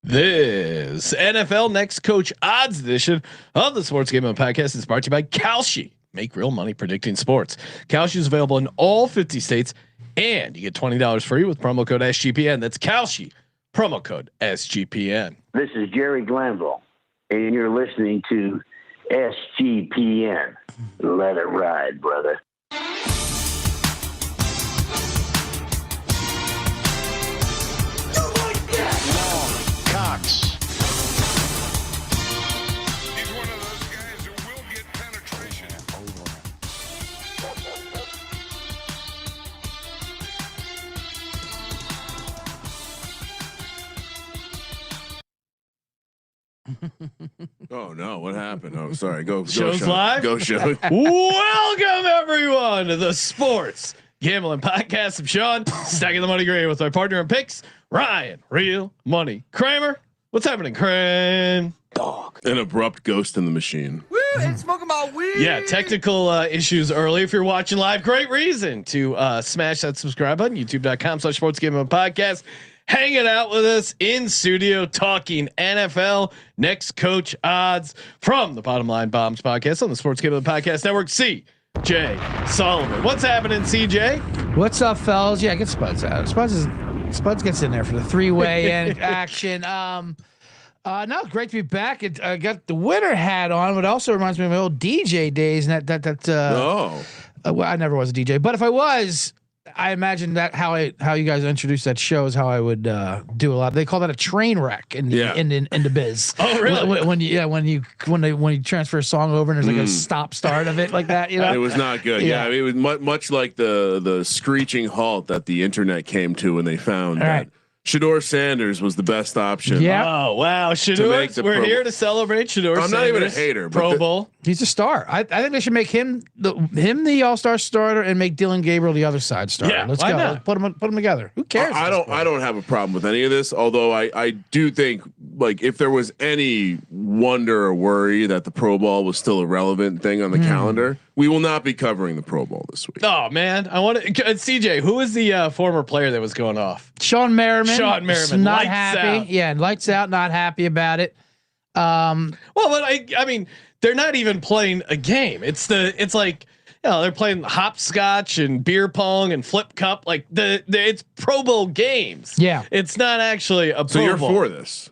This NFL Next Coach Odds edition of the Sports Gambling Podcast is brought to you by Kalshi. Make real money predicting sports. Kalshi is available in all 50 states, and you get $20 free with promo code SGPN. That's Kalshi, promo code SGPN. This is Jerry Glanville, and you're listening to SGPN. Let it ride, brother. He's one of those guys who will get penetration. Oh no! What happened? Oh, sorry. Go. Show's show. live. Go show. Welcome everyone to the Sports Gambling Podcast. I'm Sean, stacking the money green with my partner in picks, Ryan, Real Money Kramer. What's happening, Kramer? Dog. An abrupt ghost in the machine. Woo, and smoking my weed. Yeah, technical issues early. If you're watching live, great reason to smash that subscribe button. YouTube.com/Sports Gambling Podcast. Hanging out with us in studio, talking NFL Next Coach Odds from the Bottom Line Bombs Podcast on the Sports Gambling Podcast Network. CJ Sullivan, what's happening, CJ? What's up, fellas? Yeah, get Spuds out. Spuds gets in there for the three-way and action. No, great to be back. I got the winter hat on, but it also reminds me of my old DJ days. And well, I never was a DJ, but if I was, I imagine that how you guys introduced that show is how I would do a lot. They call that a train wreck in the biz. Oh, really? When you transfer a song over and there's like a stop start of it like that, you know. It was not good. Yeah, I mean, it was much like the screeching halt that the internet came to when they found that Shedeur Sanders was the best option. Yeah. Oh wow, Shedeur. We're here to celebrate Shedeur. I'm not even a hater. Pro Bowl. He's a star. I think they should make him the All-Star starter and make Dylan Gabriel the other side starter. Yeah, let's why go. not? Let's put them together. Who cares? I don't have a problem with any of this. Although I do think, like, if there was any wonder or worry that the Pro Bowl was still a relevant thing on the calendar, we will not be covering the Pro Bowl this week. Oh man, I want to. CJ, who was the former player that was going off? Sean Merriman. Sean Merriman, not lights happy. out. Yeah, lights out. Not happy about it. Well, but I mean, they're not even playing a game. It's like, you know, they're playing hopscotch and beer pong and flip cup. Like it's Pro Bowl games. Yeah, it's not actually a. So Pro you're Bowl. for this?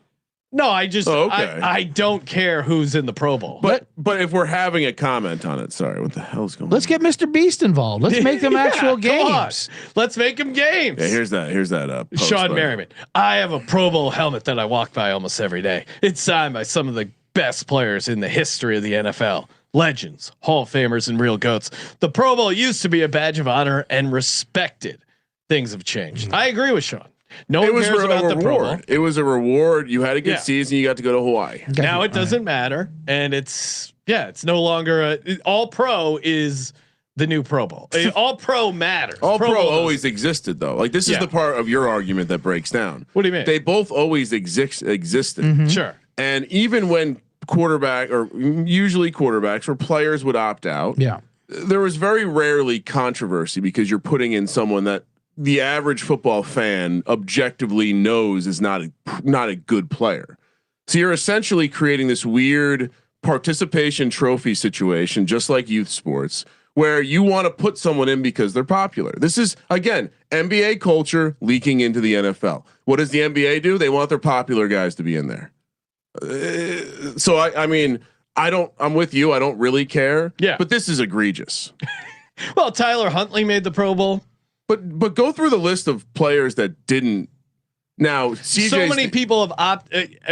No, I just okay. I don't care who's in the Pro Bowl. But if we're having a comment on it, sorry, what the hell's going on? let's get Mr. Beast involved. Let's make them actual games. Let's make them games. Yeah, here's that. Post, Sean buddy. Merriman. I have a Pro Bowl helmet that I walk by almost every day. It's signed by some of the best players in the history of the NFL. Legends, Hall of Famers, and real goats. The Pro Bowl used to be a badge of honor and respected. Things have changed. I agree with Sean. No one cares about the Pro Bowl. It was a reward. You had a good season. You got to go to Hawaii. Now it doesn't matter, and it's no longer all pro is the new Pro Bowl. All pro matters. All pro Bowl always existed though. Like this is the part of your argument that breaks down. What do you mean? They both always existed. Sure. And even when usually quarterbacks or players would opt out, there was very rarely controversy because you're putting in someone that the average football fan objectively knows is not a good player. So you're essentially creating this weird participation trophy situation, just like youth sports, where you want to put someone in because they're popular. This is, again, NBA culture leaking into the NFL. What does the NBA do? They want their popular guys to be in there. So I mean, I'm with you. I don't really care. Yeah. But this is egregious. Well, Tyler Huntley made the Pro Bowl. But go through the list of players that didn't. Now, so many people have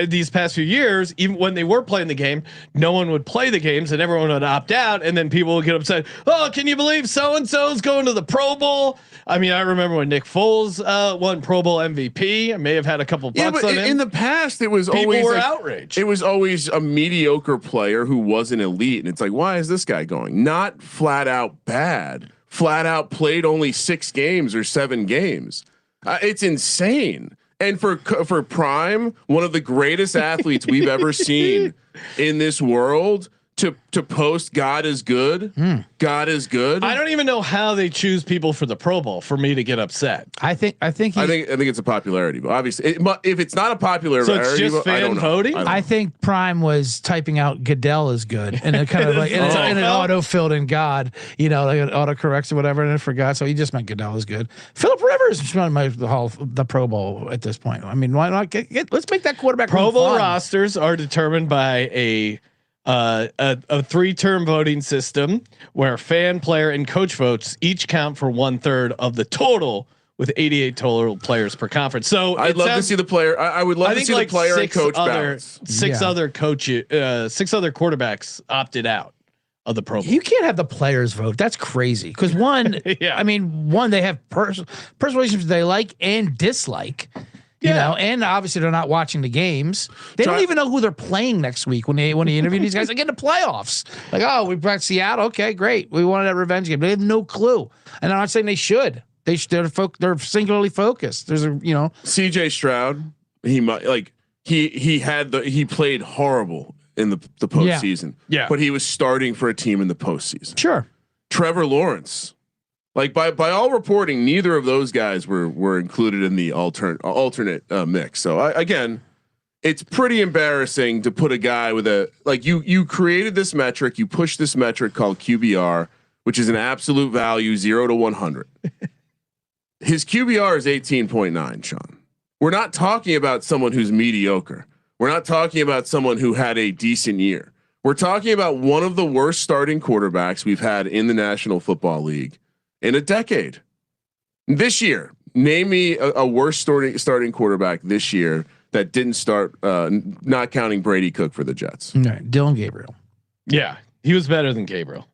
these past few years, even when they were playing the game, no one would play the games and everyone would opt out. And then people would get upset. Oh, can you believe so-and-so's going to the Pro Bowl? I mean, I remember when Nick Foles won Pro Bowl MVP. I may have had a couple bucks on him. In the past, it was people always were outraged. It was always a mediocre player who wasn't elite. And it's like, why is this guy going? Not flat out bad. Flat out played only 6 games or 7 games. It's insane. And for Prime, one of the greatest athletes we've ever seen in this world, to post God is good. God is good. I don't even know how they choose people for the Pro Bowl for me to get upset. I think it's a popularity, but obviously, if it's not a popularity, so it's just fan voting. I think Prime was typing out Goodell is good, and it kind of like and it auto filled in God, like it auto corrects or whatever, and it forgot. So he just meant Goodell is good. Philip Rivers is the Pro Bowl at this point. I mean, why not let's make that quarterback Pro Bowl rosters are determined by a 3-term voting system where fan, player, and coach votes each count for 1/3 of the total, with 88 total players per conference. So I'd love to see the player. I would love to see the player and coach balance. Six other quarterbacks opted out of the Pro Bowl. You can't have the players vote. That's crazy. Because one, they have personal relationships they like and dislike. And obviously they're not watching the games. They don't even know who they're playing next week when they interview these guys. They get in the playoffs. Like, oh, we brought Seattle. Okay, great. We wanted that revenge game. They have no clue. And I'm not saying they should. They're singularly focused. There's CJ Stroud. He played horrible in the postseason. Yeah. But he was starting for a team in the postseason. Sure. Trevor Lawrence. Like by all reporting, neither of those guys were included in the alternate mix. So again, it's pretty embarrassing to put a guy with you created this metric, you pushed this metric called QBR, which is an absolute value 0 to 100. His QBR is 18.9, Sean. We're not talking about someone who's mediocre. We're not talking about someone who had a decent year. We're talking about one of the worst starting quarterbacks we've had in the National Football League in a decade. This year, name me a worse starting quarterback this year that didn't start, not counting Brady Cook for the Jets. Right. Dylan Gabriel. Yeah, he was better than Gabriel.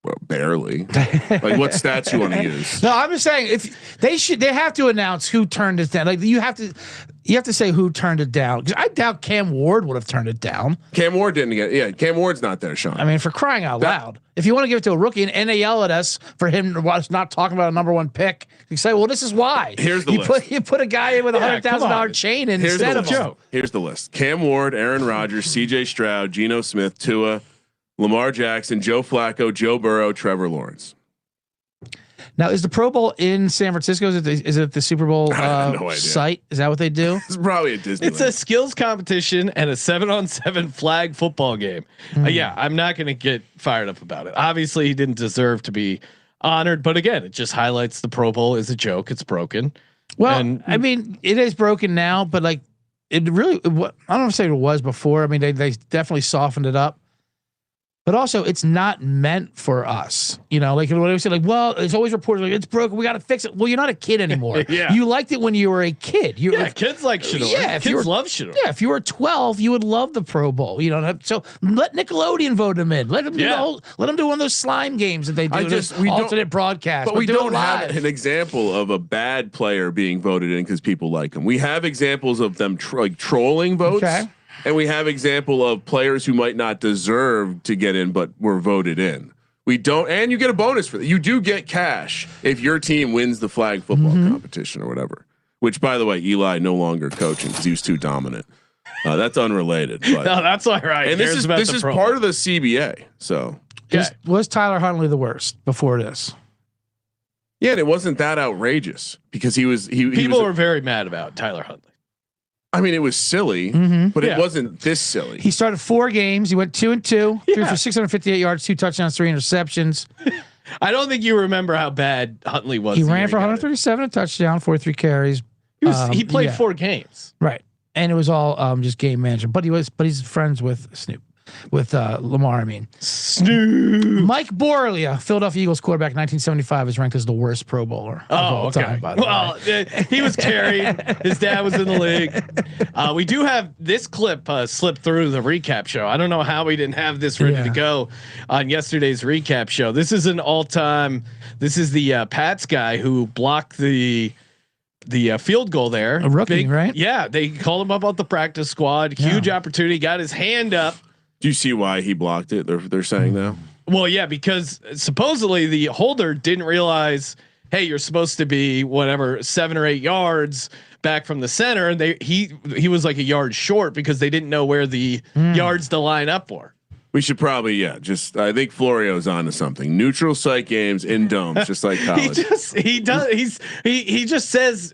Well, barely. Like, what stats you want to use? No, I'm just saying if they have to announce who turned it down. Like you have to say who turned it down, because I doubt Cam Ward would have turned it down. Cam Ward didn't get. Yeah, Cam Ward's not there, Sean. I mean, for crying out loud, if you want to give it to a rookie and they yell at us for him not talking about a number 1 pick, you say, well, this is why. Here's the list. You put a guy in with $100,000 chain instead of him. Here's the list: Cam Ward, Aaron Rodgers, CJ Stroud, Geno Smith, Tua, Lamar Jackson, Joe Flacco, Joe Burrow, Trevor Lawrence. Now, is the Pro Bowl in San Francisco? Is it the Super Bowl site? Is that what they do? It's probably a Disney. It's a skills competition and a 7-on-7 flag football game. Yeah, I'm not going to get fired up about it. Obviously, he didn't deserve to be honored, but again, it just highlights the Pro Bowl is a joke. It's broken. Well, I mean, it is broken now, but like it really, I don't want to say it was before. I mean, they definitely softened it up. But also, it's not meant for us. Like what I said, like, well, it's always reported like it's broken. We got to fix it. Well, you're not a kid anymore. Yeah. You liked it when you were a kid. Kids like Shador. Yeah, kids love Shador. Yeah, if you were 12, you would love the Pro Bowl. So let Nickelodeon vote him in. Let him do one of those slime games that they do. Alternate broadcast. But we don't have an example of a bad player being voted in because people like him. We have examples of them trolling votes. Okay. And we have example of players who might not deserve to get in, but were voted in. We don't, and you get a bonus for that. You do get cash if your team wins the flag football competition or whatever. Which, by the way, Eli no longer coaching because he was too dominant. That's unrelated. But, no, that's all right. And this is part of the CBA. So was Tyler Huntley the worst before this? Yeah, and it wasn't that outrageous because people were very mad about Tyler Huntley. I mean, it was silly, but it wasn't this silly. He started 4 games. He went 2-2, threw for 658 yards, 2 touchdowns, 3 interceptions. I don't think you remember how bad Huntley was. He ran for 137, a touchdown, 43 carries. He played 4 games, right? And it was all just game management. But he's friends with Lamar. I mean, Snoop. Mike Borlia, Philadelphia Eagles quarterback, 1975, is ranked as the worst Pro Bowler of all time. By the way. He was carried. His dad was in the league. We do have this clip slipped through the recap show. I don't know how we didn't have this ready to go on yesterday's recap show. This is an all-time. This is the Pats guy who blocked the field goal there. A rookie, right? Yeah, they called him up on the practice squad. Huge opportunity. Got his hand up. Do you see why he blocked it? They're saying now. Well, yeah, because supposedly the holder didn't realize, hey, you're supposed to be whatever 7 or 8 yards back from the center, and he was like a yard short because they didn't know where the yards to line up were. We should probably, I think Florio's onto something. Neutral site games in domes, just like college. He just says,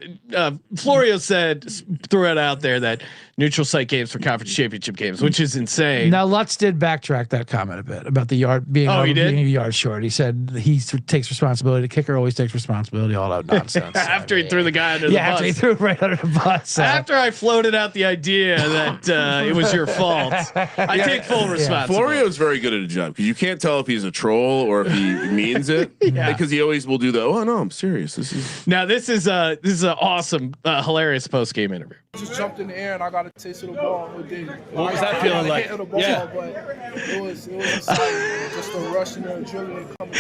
Florio threw it out there that neutral site games for conference championship games, which is insane. Now Lutz did backtrack that comment a bit about the yard being a yard short. He said he takes responsibility. The kicker always takes responsibility. All out nonsense. After he threw the guy under the bus. After he threw it right under the bus. After I floated out the idea that it was your fault, I take full responsibility. Florio's very good at a job because you can't tell if he's a troll or if he means it. Because he always will do the, oh no, I'm serious. This is an awesome, hilarious post game interview. Just jumped in the air and I got a taste of the ball. What was that feeling like? Hit the ball, but it was exciting. Just the rush and the adrenaline coming.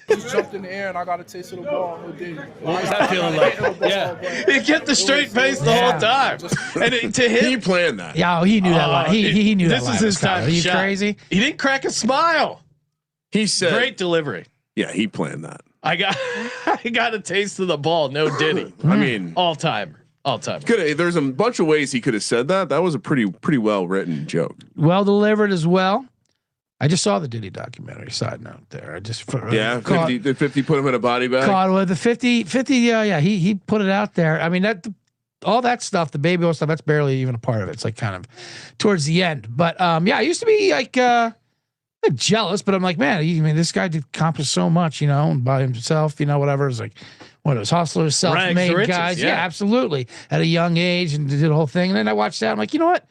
Just jumped in the air and I got a taste of the ball. What was that feeling like? He kept the straight face the whole time. And to him, he planned that. Yeah, he knew that. He knew that. This is his time. Are you crazy? He didn't crack a smile. He said, "Great delivery." Yeah, he planned that. I got a taste of the ball. No Diddy. I mean, all time. There's a bunch of ways he could have said that. That was a pretty well written joke. Well delivered as well. I just saw the Diddy documentary. Side note there. I just 50 put him in a body bag. Caught with the 50. He put it out there. I mean all that stuff, the baby oil stuff, that's barely even a part of it. It's like kind of towards the end. But I used to be like jealous, but I'm like, man, this guy did accomplish so much, by himself, whatever. It's like one of those hustlers, self-made guys. Yeah, absolutely. At a young age and did the whole thing. And then I watched that. I'm like, you know what?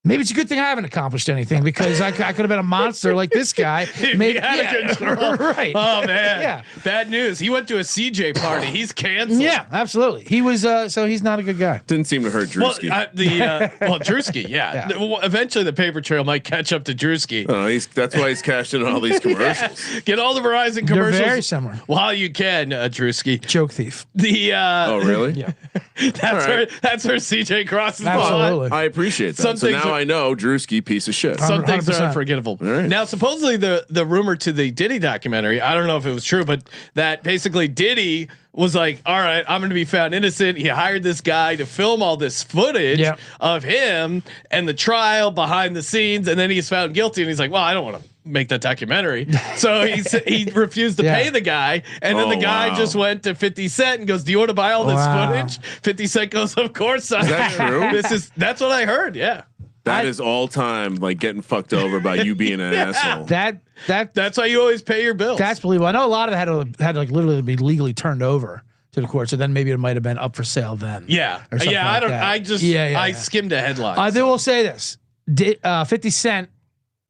Maybe it's a good thing I haven't accomplished anything because I could have been a monster like this guy. Maybe right. Oh man. Yeah. Bad news. He went to a CJ party. He's canceled. Yeah, absolutely. He was so he's not a good guy. Didn't seem to hurt Drewski. Drewski, yeah. Eventually the paper trail might catch up to Drewski. That's why he's cashed in on all these commercials. Get all the Verizon commercials. They're very similar. While you can, Drewski. Joke thief. Oh really? Yeah. That's where CJ crosses absolutely. the line. I appreciate that. So now I know Drewski piece of shit. Some things are unforgettable. Right. Now, supposedly the rumor to the Diddy documentary, I don't know if it was true, but that basically Diddy was like, all right, I'm going to be found innocent. He hired this guy to film all this footage of him and the trial behind the scenes. And then he's found guilty. And he's like, well, I don't want to make that documentary. So he refused to pay the guy. And then the guy just went to 50 Cent and goes, do you want to buy all this footage? 50 Cent goes, of course. Is that true? That's what I heard. Yeah. That is all time, like getting fucked over by you being an asshole. That's how you always pay your bills. That's believable. I know a lot of it had to like literally be legally turned over to the court. So then maybe it might have been up for sale then. Yeah. Yeah. Like I skimmed a headline. I will say this: 50 Cent,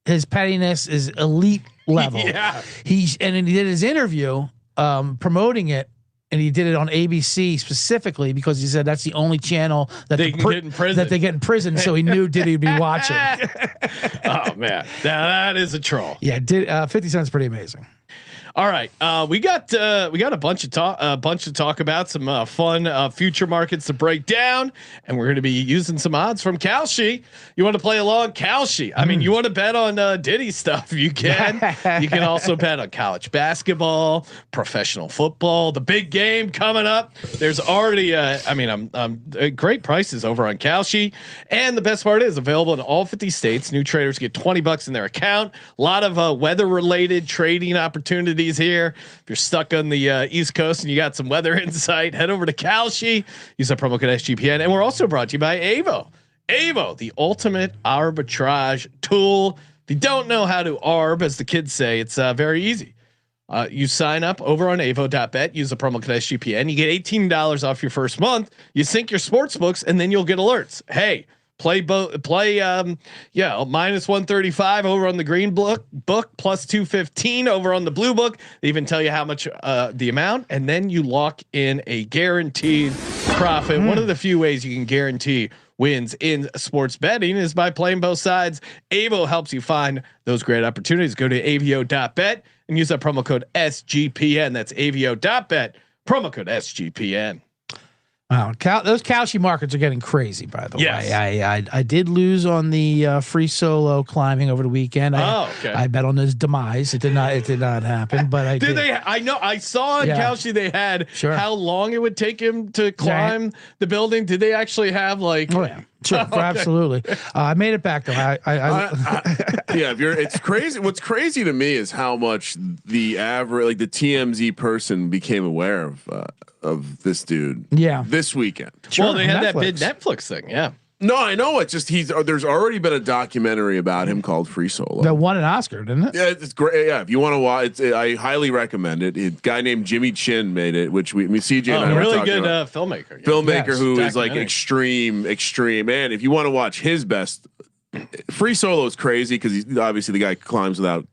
his pettiness is elite level. Yeah. He did his interview promoting it. And he did it on ABC specifically because he said that's the only channel that they get in prison. So he knew Diddy would be watching. Oh man, that is a troll. Yeah, 50 Cent's pretty amazing. All right, we got a bunch to talk about, some fun future markets to break down, and we're going to be using some odds from Kalshi. You want to play along, Kalshi? I mean, you want to bet on Diddy stuff? You can. You can also bet on college basketball, professional football, the big game coming up. There's already, great prices over on Kalshi, and the best part is available in all 50 states. New traders get $20 in their account. A lot of weather-related trading opportunities here. If you're stuck on the East Coast and you got some weather insight, head over to Kalshi. Use that promo code SGPN. And we're also brought to you by Avo. Avo, the ultimate arbitrage tool. If you don't know how to arb, as the kids say, it's very easy. You sign up over on avo.bet, use the promo code SGPN. You get $18 off your first month. You sync your sports books, and then you'll get alerts. Hey, play minus 135 over on the green book plus 215 over on the blue book. They even tell you how much the amount, and then you lock in a guaranteed profit. One of the few ways you can guarantee wins in sports betting is by playing both sides. Avo helps you find those great opportunities. Go to avio.bet and use that promo code SGPN. That's avio.bet, promo code SGPN. Wow, those Kalshi markets are getting crazy. By the way, I did lose on the free solo climbing over the weekend. I bet on his demise. It did not happen. But I did. I know. I saw in Kalshi they had how long it would take him to climb the building. Did they actually have like? Oh yeah. Sure, absolutely. I made it back though. It's crazy. What's crazy to me is how much the average, like the TMZ person, became aware of this dude. Yeah, this weekend. Sure, well, they had that big Netflix thing. Yeah. No, I know. It's just there's already been a documentary about him called Free Solo that won an Oscar, didn't it? Yeah, it's great. Yeah, if you want to watch, I highly recommend it. A guy named Jimmy Chin made it, which CJ and I were really talking good about. filmmaker Who is like extreme. Man, if you want to watch his best, Free Solo is crazy because he's obviously the guy climbs without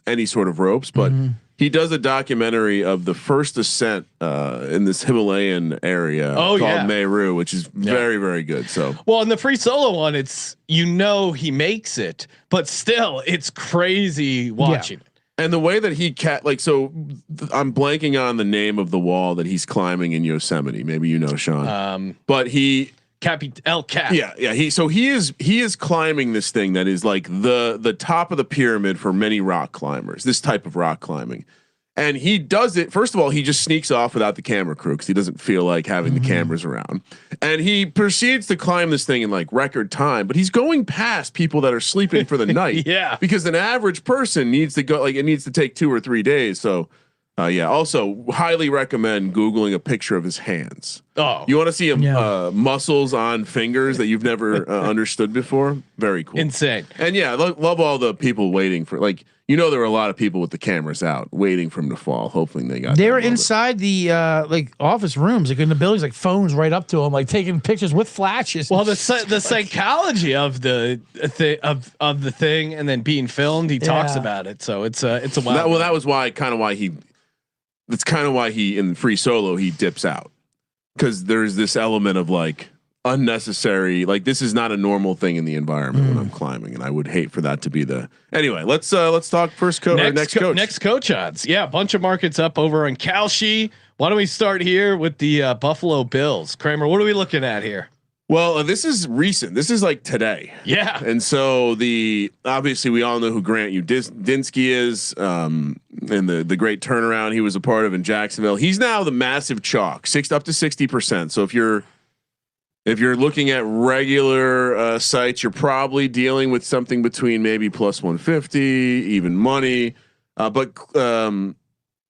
any sort of ropes, but. He does a documentary of the first ascent in this Himalayan area called Meru, which is very, very good. So, well, in the Free Solo one, it's he makes it, but still, it's crazy watching it. And the way that he I'm blanking on the name of the wall that he's climbing in Yosemite. Maybe you know, Sean. But he. El Cap. Yeah. He is climbing this thing that is like the top of the pyramid for many rock climbers. This type of rock climbing, and he does it. First of all, he just sneaks off without the camera crew because he doesn't feel like having the cameras around, and he proceeds to climb this thing in like record time. But he's going past people that are sleeping for the night. Yeah, because an average person needs to go it needs to take 2 or 3 days. So. Also highly recommend Googling a picture of his hands. Oh, you want to see muscles on fingers that you've never understood before? Very cool. Insane. And love all the people waiting for there were a lot of people with the cameras out waiting for him to fall. Hopefully they were inside the office rooms, like in the buildings, like phones right up to him, like taking pictures with flashes. Well, the psychology of the thing and then being filmed, he talks about it. So it's a wild. That was That's kind of why he in Free Solo he dips out, because there's this element of like unnecessary, like this is not a normal thing in the environment when I'm climbing, and I would hate for that to be the. Anyway, let's talk next coach. Next coach odds. Yeah, a bunch of markets up over on Kalshi. Why don't we start here with the Buffalo Bills? Kramer, what are we looking at here? Well, this is recent. This is like today. Yeah. And so obviously we all know who Grant Udinski is, and the great turnaround he was a part of in Jacksonville. He's now the massive chalk, up to 60%. So if you're looking at regular sites, you're probably dealing with something between maybe plus 150, even money. But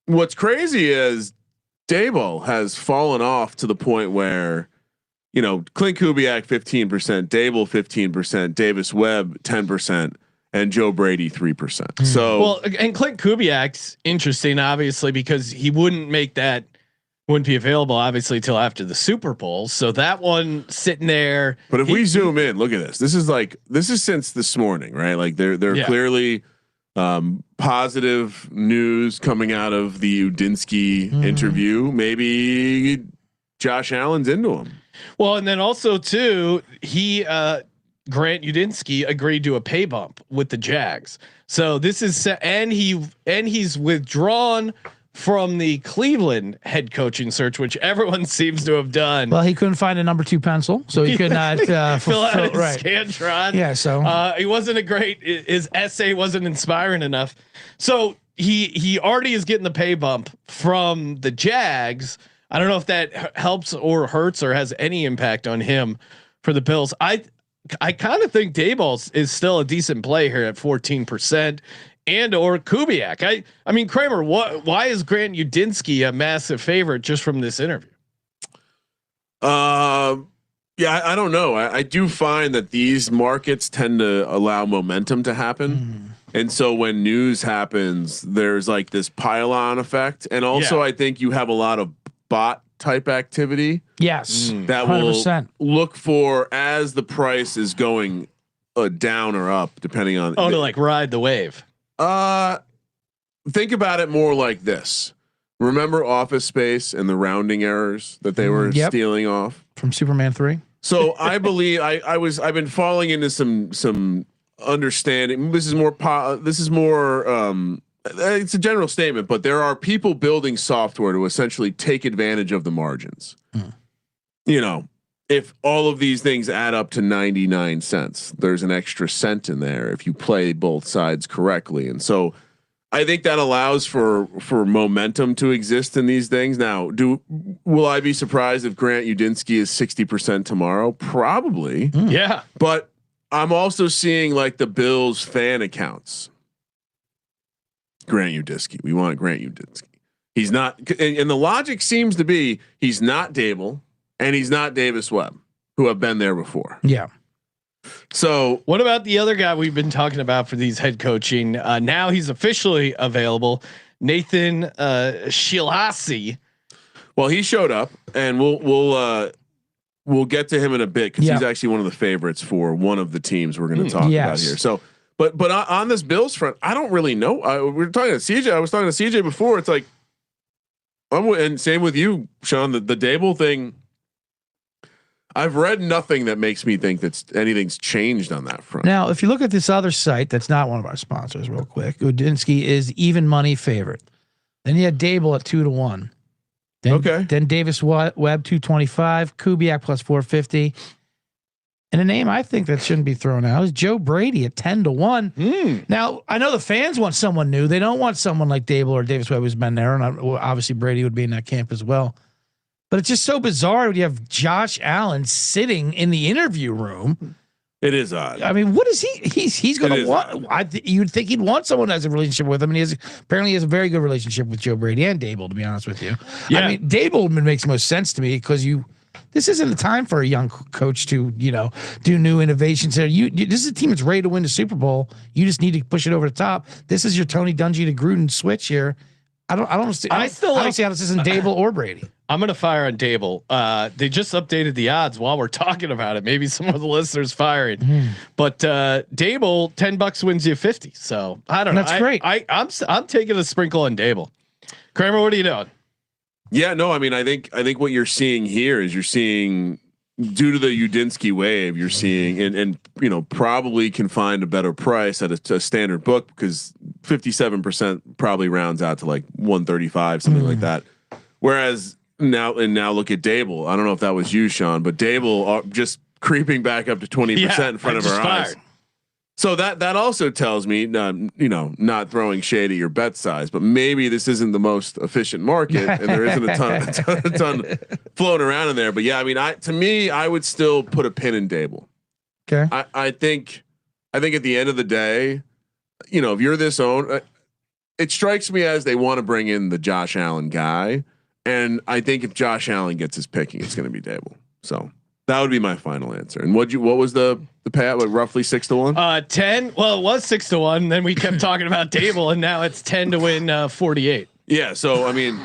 what's crazy is Daboll has fallen off to the point where, Clint Kubiak 15%, Daboll 15%, Davis Webb 10%, and Joe Brady 3%. So and Clint Kubiak's interesting, obviously, because he wouldn't be available obviously till after the Super Bowl. So that one sitting there. But if we zoom in, look at this. This is since this morning, right? Like they're clearly positive news coming out of the Udinski interview. Maybe Josh Allen's into him. Well, and then also too, Grant Udinski agreed to a pay bump with the Jags. So this is, and he's withdrawn from the Cleveland head coaching search, which everyone seems to have done. Well, he couldn't find a number 2 pencil, so he could not fill out his Scantron. Yeah, so he wasn't his essay wasn't inspiring enough. So he already is getting the pay bump from the Jags. I don't know if that helps or hurts or has any impact on him for the Bills. I kind of think Daboll is still a decent play here at 14%, and or Kubiak. I mean Kramer, why is Grant Udinski a massive favorite just from this interview? I don't know. I do find that these markets tend to allow momentum to happen. And so when news happens, there's like this pile-on effect. And also I think you have a lot of bot type activity. Yes. That 100%. Will look for as the price is going down or up, depending on. To like ride the wave. Think about it more like this. Remember Office Space and the rounding errors that they were stealing off from Superman 3? So I believe I've been falling into some understanding. This is more it's a general statement, but there are people building software to essentially take advantage of the margins. if all of these things add up to 99 cents, there's an extra cent in there if you play both sides correctly. And so I think that allows for momentum to exist in these things. Now, will I be surprised if Grant Udinski is 60% tomorrow? Probably. Yeah. But I'm also seeing like the Bills fan accounts. Grant Udinski. We want Grant Udinski. He's not, and the logic seems to be he's not Dable and he's not Davis Webb, who have been there before. Yeah. So what about the other guy we've been talking about for these head coaching? Now he's officially available. Nathan Shilasi. Well, he showed up, and we'll get to him in a bit because he's actually one of the favorites for one of the teams we're going to talk about here. So, but on this Bills front, I don't really know. We were talking to CJ. I was talking to CJ before. It's like, and same with you, Sean. The Dable thing. I've read nothing that makes me think that anything's changed on that front. Now, if you look at this other site, that's not one of our sponsors, real quick. Udinski is even money favorite. Then you had Dable at 2-1. Then, Then Davis Webb 225, Kubiak plus 450, and a name I think that shouldn't be thrown out is Joe Brady at 10-1. Now I know the fans want someone new; they don't want someone like Dable or Davis Webb who's been there, and obviously Brady would be in that camp as well. But it's just so bizarre when you have Josh Allen sitting in the interview room. It is odd. I mean, what is he? He's going to want. You'd think he'd want someone that has a relationship with him, and apparently he has a very good relationship with Joe Brady and Dable. To be honest with you, I mean, Dable makes most sense to me because this isn't the time for a young coach to do new innovations. This is a team that's ready to win the Super Bowl. You just need to push it over the top. This is your Tony Dungy to Gruden switch here. I don't see how this isn't Dable or Brady. I'm going to fire on Dable. They just updated the odds while we're talking about it. Maybe some of the listeners firing, but Dable $10 wins you 50. So I don't know. That's great. I'm taking a sprinkle on Dable. Kramer, what are you doing? Yeah, no, I mean, I think what you're seeing here is you're seeing due to the Udinski wave, you're seeing and probably can find a better price at a standard book because 57% probably rounds out to like 135, something like that. Whereas now look at Dable. I don't know if that was you, Sean, but Dable just creeping back up to 20% in front of our eyes. So that also tells me, not throwing shade at your bet size, but maybe this isn't the most efficient market, and there isn't a ton floating around in there. But yeah, I mean, to me, I would still put a pin in Dable. Okay, I think at the end of the day, if you're this own, it strikes me as they want to bring in the Josh Allen guy, and I think if Josh Allen gets his picking, it's going to be Dable. So that would be my final answer. And what was the payout? Like roughly 6-1? 10. Well, it was 6-1. Then we kept talking about Dable, and now it's 10 to win 48. Yeah. So I mean,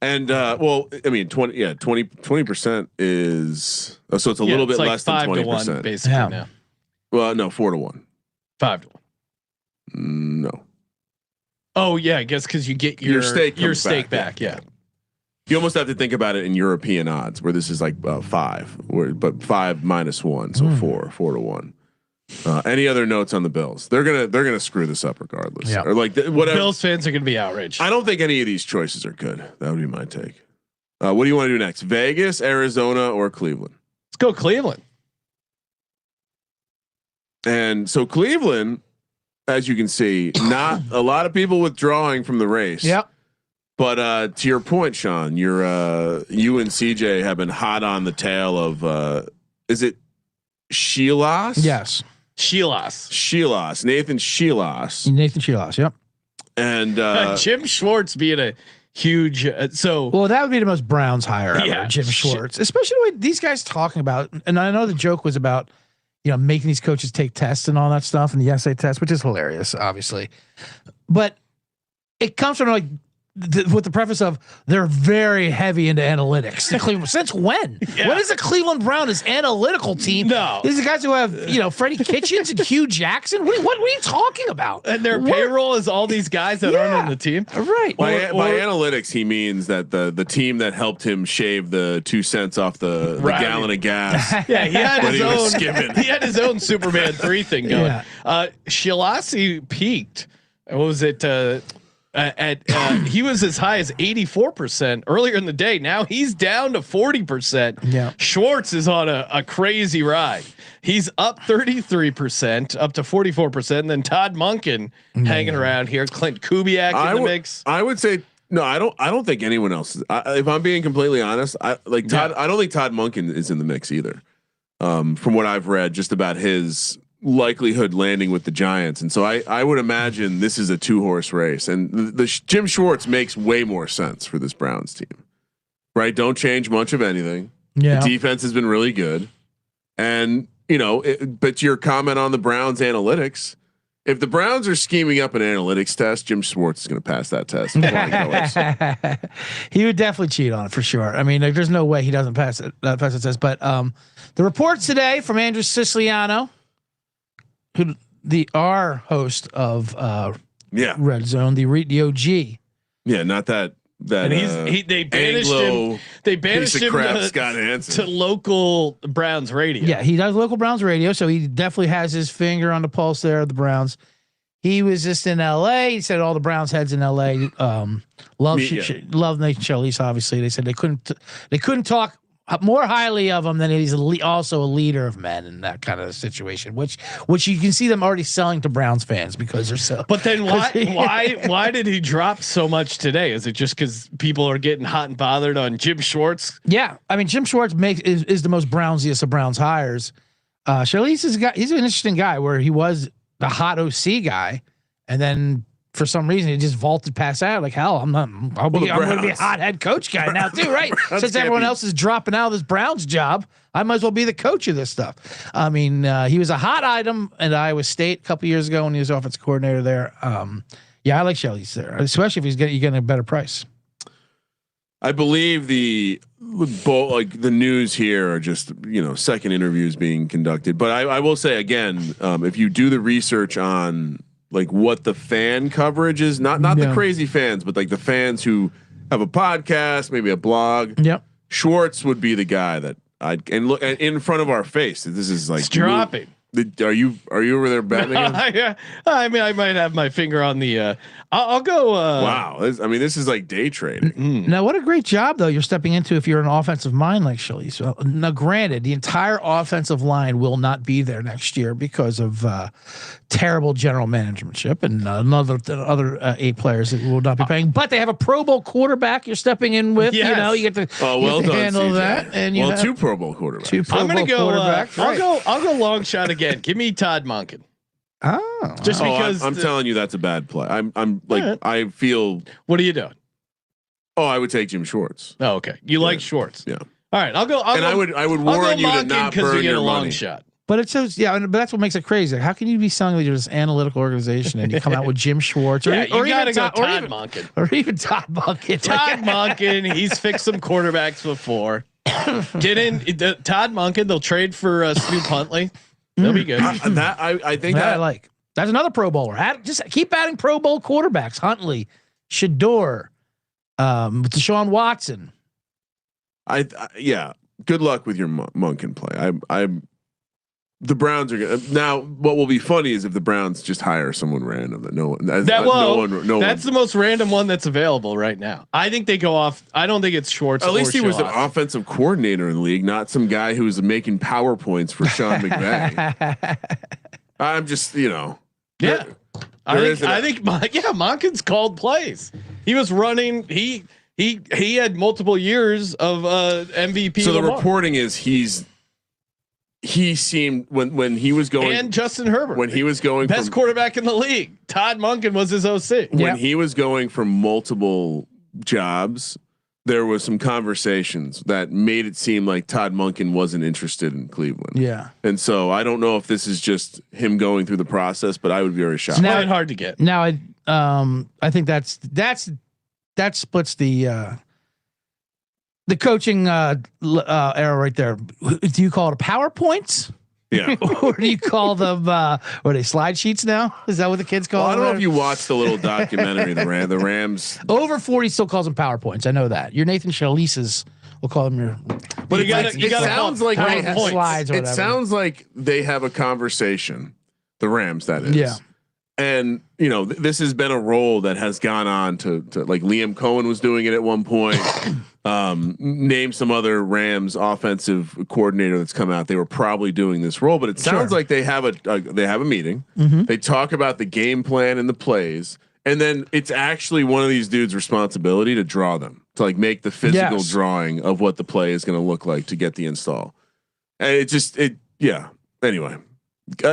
and 20% is so it's a little bit like less than 20% basically now. Well, no, 4-1. 5-1. No. Oh yeah, I guess because you get your stake back. Yeah. You almost have to think about it in European odds, where this is like 5, but 5 -1, so 4-1. Any other notes on the Bills? They're gonna screw this up regardless. Yeah. Or like whatever. Bills fans are gonna be outraged. I don't think any of these choices are good. That would be my take. What do you want to do next? Vegas, Arizona, or Cleveland? Let's go Cleveland. And so Cleveland, as you can see, not a lot of people withdrawing from the race. Yep. But to your point, Sean, you and CJ have been hot on the tail of is it Sheelas? Yes. Sheelas. Nathan Sheelas. Yep. And Jim Schwartz being a huge well, that would be the most Browns hire ever, Jim Schwartz. Especially the way these guys talking about, and I know the joke was about making these coaches take tests and all that stuff and the essay test, which is hilarious, obviously. But it comes from like with the preface of they're very heavy into analytics. Since when? Yeah. What is a Cleveland Browns analytical team? No, these are the guys who have Freddie Kitchens and Hugh Jackson. What are you talking about? And their payroll is all these guys that aren't on the team, right? By analytics, he means that the team that helped him shave the 2 cents off the gallon of gas. Yeah, he had his was own. skimming. He had his own Superman 3 thing going. Yeah. Shilasi peaked. What was it? he was as high as 84% earlier in the day. Now he's down to 40%. Yeah. Schwartz is on a crazy ride. He's up 33%, up to 44%. And then Todd Monken hanging around here. Clint Kubiak in the mix. I would say no. I don't think anyone else is. If I'm being completely honest, I like Todd. I don't think Todd Monken is in the mix either. From what I've read, just about his likelihood landing with the Giants, and so I would imagine this is a 2-horse race, and the Jim Schwartz makes way more sense for this Browns team, right? Don't change much of anything. Yeah, the defense has been really good, and but your comment on the Browns analytics. If the Browns are scheming up an analytics test, Jim Schwartz is going to pass that test. He would definitely cheat on it for sure. I mean, there's no way he doesn't pass it. Pass the test. But the reports today from Andrew Siciliano, who our host of Red Zone, the OG. Yeah, not that. And they banished him. They banished him to local Browns radio. Yeah, he does local Browns radio, so he definitely has his finger on the pulse there of the Browns. He was just in L.A. He said all the Browns heads in L.A. love Nathan Charlise. Obviously, they said they couldn't talk more highly of him than he's also a leader of men in that kind of situation, which you can see them already selling to Browns fans because they're so. But then why did he drop so much today? Is it just because people are getting hot and bothered on Jim Schwartz? Yeah, I mean Jim Schwartz is the most Brownsiest of Browns hires. Charlise he's an interesting guy where he was the hot OC guy, and then for some reason he just vaulted past that. Like hell, I'm going to be a hot head coach guy now too, right? Since everyone else is dropping out of this Browns job, I might as well be the coach of this stuff. I mean, he was a hot item at Iowa State a couple years ago when he was offensive coordinator there. Yeah, I like Shelley's there, especially if you're getting a better price. I believe the news here are just second interviews being conducted, but I will say again, if you do the research on like what the fan coverage is, not the crazy fans, but like the fans who have a podcast, maybe a blog. Yep. Schwartz would be the guy that and look in front of our face. This is like it's dropping. Are you over there betting? Yeah, I mean, I might have my finger on the. I'll go. Wow, this is like day trading. Now, what a great job though you're stepping into if you're an offensive mind like Shelley. So now, granted, the entire offensive line will not be there next year because of terrible general managementship and other 8 players that will not be playing. But they have a Pro Bowl quarterback you're stepping in with. Yes. You get to, handle CJ. that. And 2 Pro Bowl quarterbacks. I'm going to go. I'll go long shot again. Give me Todd Monken. Oh, just because I'm telling you that's a bad play. I'm like right. I feel. What are you doing? Oh, I would take Jim Schwartz. Oh, okay. You like Schwartz? Yeah. All right. I would warn you to not burn your long money. Shot. But it says, but that's what makes it crazy. How can you be selling with this analytical organization and you come out with Jim Schwartz? Or you got to go Todd Monken. Or even Todd Monken. Todd Monken. He's fixed some quarterbacks before. Get in Todd Monken. They'll trade for Snoop Huntley. They'll be good. I think I like. That's another Pro Bowler. Just keep adding Pro Bowl quarterbacks. Huntley, Shador, Deshaun Watson. Good luck with your Monken play. The Browns are gonna now. What will be funny is if the Browns just hire someone random that no one. That's the most random one that's available right now. I think they go off. I don't think it's Schwartz. At least he was an offensive coordinator in the league, not some guy who was making PowerPoints for Sean McVay. I'm just Yeah, I think Monken's called plays. He was running. He had multiple years of MVP. So the reporting is he seemed when he was going, and Justin Herbert when he was going best quarterback in the league. Todd Monken was his OC. When he was going from multiple jobs, there was some conversations that made it seem like Todd Monken wasn't interested in Cleveland. Yeah, and so I don't know if this is just him going through the process, but I would be very shocked. It's not hard to get. Now I think that splits the coaching era right there. Do you call it a PowerPoints? Yeah. Or do you call them are they slide sheets now? Is that what the kids call them? I don't know if you watched the little documentary, the Rams. Over 40 still calls them PowerPoints. I know that. Your Nathan Shalises will call them your. But it sounds like slides. Or it sounds like they have a conversation. The Rams, that is. Yeah. And this has been a role that has gone on to like Liam Cohen was doing it at one point. Name some other Rams offensive coordinator that's come out. They were probably doing this role, but it sounds like they have a meeting. They talk about the game plan and the plays, and then it's actually one of these dudes' responsibility to draw them, to like make the physical drawing of what the play is going to look like to get the install. And anyway,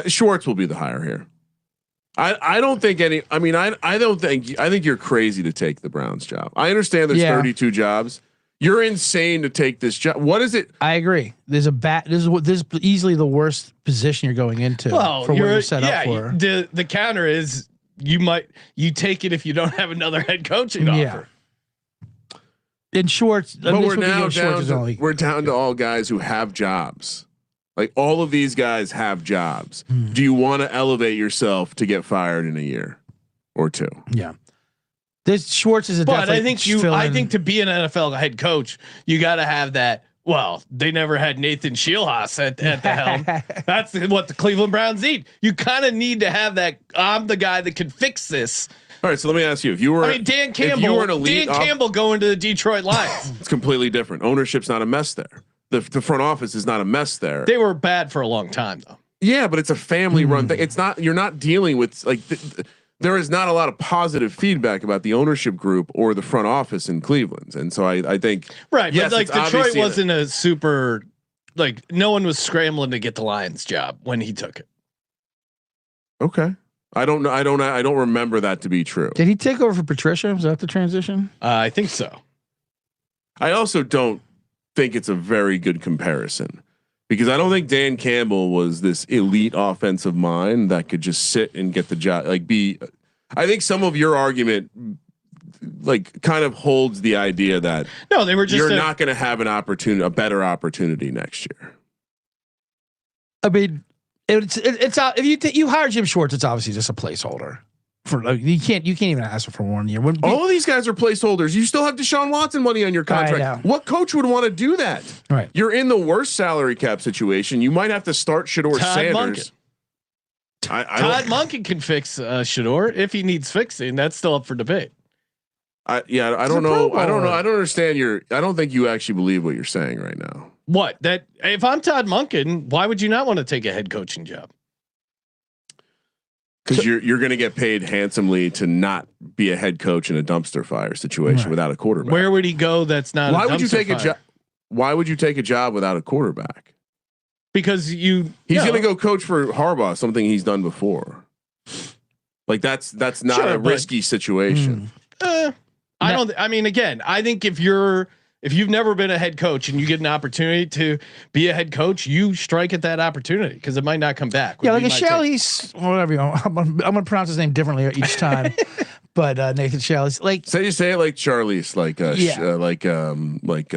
Schwartz will be the hire here. I don't think any. I mean, I think you're crazy to take the Browns job. I understand there's 32 jobs. You're insane to take this job. What is it? I agree. This is easily the worst position you're going into. Well, for what you're set up for. The counter is you take it if you don't have another head coaching offer. In Schwartz, but we're now down to all guys who have jobs. Like all of these guys have jobs. Do you want to elevate yourself to get fired in a year or two? Yeah. This Schwartz is but I think to be an NFL head coach, you got to have that. Well, they never had Nathan Shielhaas at the helm. That's what the Cleveland Browns need. You kind of need to have that. I'm the guy that can fix this. All right, so let me ask you: if you were, Dan Campbell, you were an elite Campbell going to the Detroit Lions. It's completely different. Ownership's not a mess there. The front office is not a mess there. They were bad for a long time though. Yeah, but it's a family run thing. It's not, you're not dealing with like, there is not a lot of positive feedback about the ownership group or the front office in Cleveland. And so I think, right. Yes, but like Detroit wasn't a super, like no one was scrambling to get the Lions job when he took it. Okay. I don't know. I don't remember that to be true. Did he take over for Patricia? Was that the transition? I think so. I also don't think it's a very good comparison because I don't think Dan Campbell was this elite offensive mind that could just sit and get the job. I think some of your argument like kind of holds the idea that they were just you're not going to have a better opportunity next year. I mean, it's if you hire Jim Schwartz, it's obviously just a placeholder. For you can't even ask for 1 year. All of these guys are placeholders. You still have DeShaun Watson money on your contract. What coach would want to do that? Right. You're in the worst salary cap situation. You might have to start Shedeur Sanders. Todd Monken can fix Shedeur if he needs fixing. That's still up for debate. I don't know. I don't understand I don't think you actually believe what you're saying right now. What? That if I'm Todd Monken, why would you not want to take a head coaching job? Because you're going to get paid handsomely to not be a head coach in a dumpster fire situation without a quarterback. Where would he go? That's not. Why would you take a job? Why would you take a job without a quarterback? Because he's going to go coach for Harbaugh, something he's done before. Like that's not a risky situation. I mean, again, I think if you've never been a head coach and you get an opportunity to be a head coach, you strike at that opportunity because it might not come back. Yeah, like a Charlize, whatever you know. I'm gonna pronounce his name differently each time. But Nathan Charlize, like you say it like Charlize,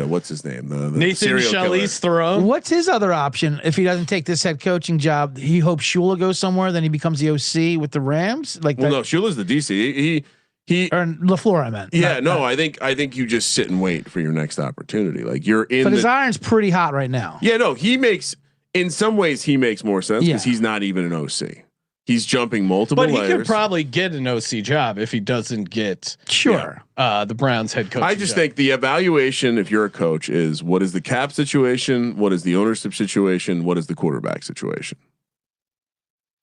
what's his name? The Nathan Charlize Theron. What's his other option if he doesn't take this head coaching job? He hopes Shula goes somewhere, then he becomes the OC with the Rams. No, Shula's the DC. He or LaFleur, I meant. Yeah, I think you just sit and wait for your next opportunity. Like you're in. But his iron's pretty hot right now. Yeah, no, in some ways he makes more sense because he's not even an OC. He's jumping multiple layers. But he could probably get an OC job if he doesn't get the Browns head coach. I just think the evaluation, if you're a coach, is what is the cap situation, what is the ownership situation, what is the quarterback situation.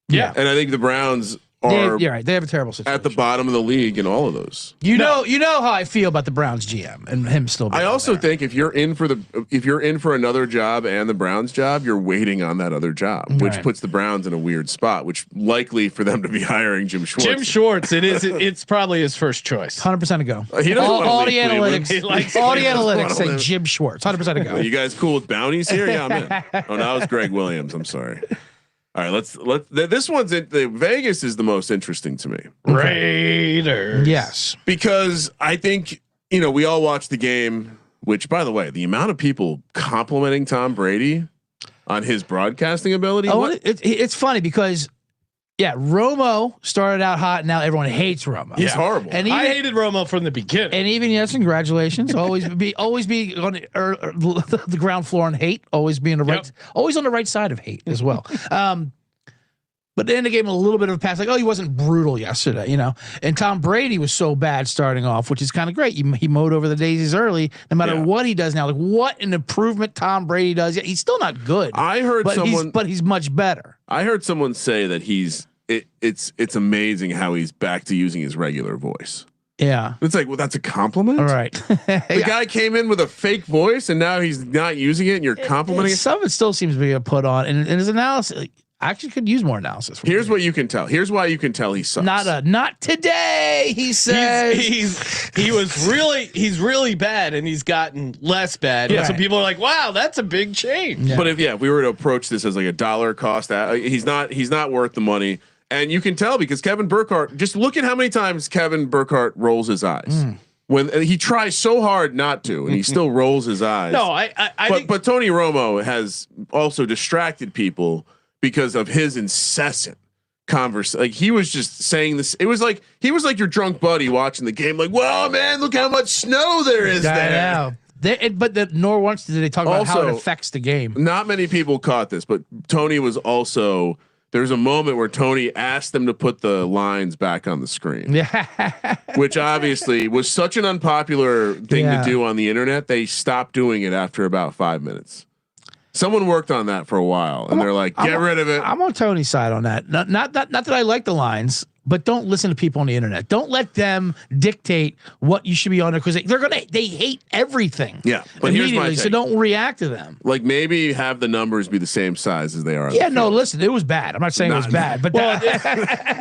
Yeah, and I think the Browns are. You're right. They have a terrible situation at the bottom of the league in all of those. You know how I feel about the Browns GM and him still. I also think if you're in for another job and the Browns job, you're waiting on that other job, which puts the Browns in a weird spot. Which likely for them to be hiring Jim Schwartz. Jim Schwartz, it's probably his first choice. 100% a go. He doesn't all the analytics. All the analytics say Jim Schwartz. 100% a go. You guys cool with bounties here? Yeah, I'm in. Oh, that was Greg Williams. I'm sorry. All right, let's. This one's the Vegas is the most interesting to me. Raiders, yes, because I think we all watched the game. Which, by the way, the amount of people complimenting Tom Brady on his broadcasting ability. Oh, it's funny because Romo started out hot. And now everyone hates Romo. He's horrible. And I hated Romo from the beginning. And even congratulations. Always be on the ground floor and hate. Always be on the right. Always on the right side of hate as well. But but then they gave him a little bit of a pass. Like, oh, he wasn't brutal yesterday, And Tom Brady was so bad starting off, which is kind of great. He mowed over the daisies early. No matter what he does now, like what an improvement Tom Brady does. He's still not good. I heard but he's much better. I heard someone say that it's amazing how he's back to using his regular voice. Yeah. It's like, well, that's a compliment. All right. The guy came in with a fake voice and now he's not using it and you're complimenting it. Some of it still seems to be a put on, and his analysis actually could use more analysis. Here's what you can tell. Here's why you can tell he sucks. Not today, he says. He's really bad and he's gotten less bad. Yeah. So people are like, wow, that's a big change. Yeah. But if we were to approach this as like a dollar cost, he's not worth the money. And you can tell because Kevin Burkhardt, just look at how many times Kevin Burkhardt rolls his eyes. When he tries so hard not to, and he still rolls his eyes. No, but Tony Romo has also distracted people because of his incessant conversation. Like he was just saying this. He was like your drunk buddy watching the game. Like, well, man, look how much snow there is there. Nor once did they talk about how it affects the game. Not many people caught this, but Tony was also. There's a moment where Tony asked them to put the lines back on the screen. Yeah. Which obviously was such an unpopular thing to do on the internet. They stopped doing it after about 5 minutes. Someone worked on that for a while and they're like, get rid of it. I'm on Tony's side on that. Not that I like the lines, but don't listen to people on the internet. Don't let them dictate what you should be on there because they hate everything. Yeah, but here's my take. So don't react to them. Like maybe have the numbers be the same size as they are. Yeah, no, listen, it was bad. I'm not saying it was bad, but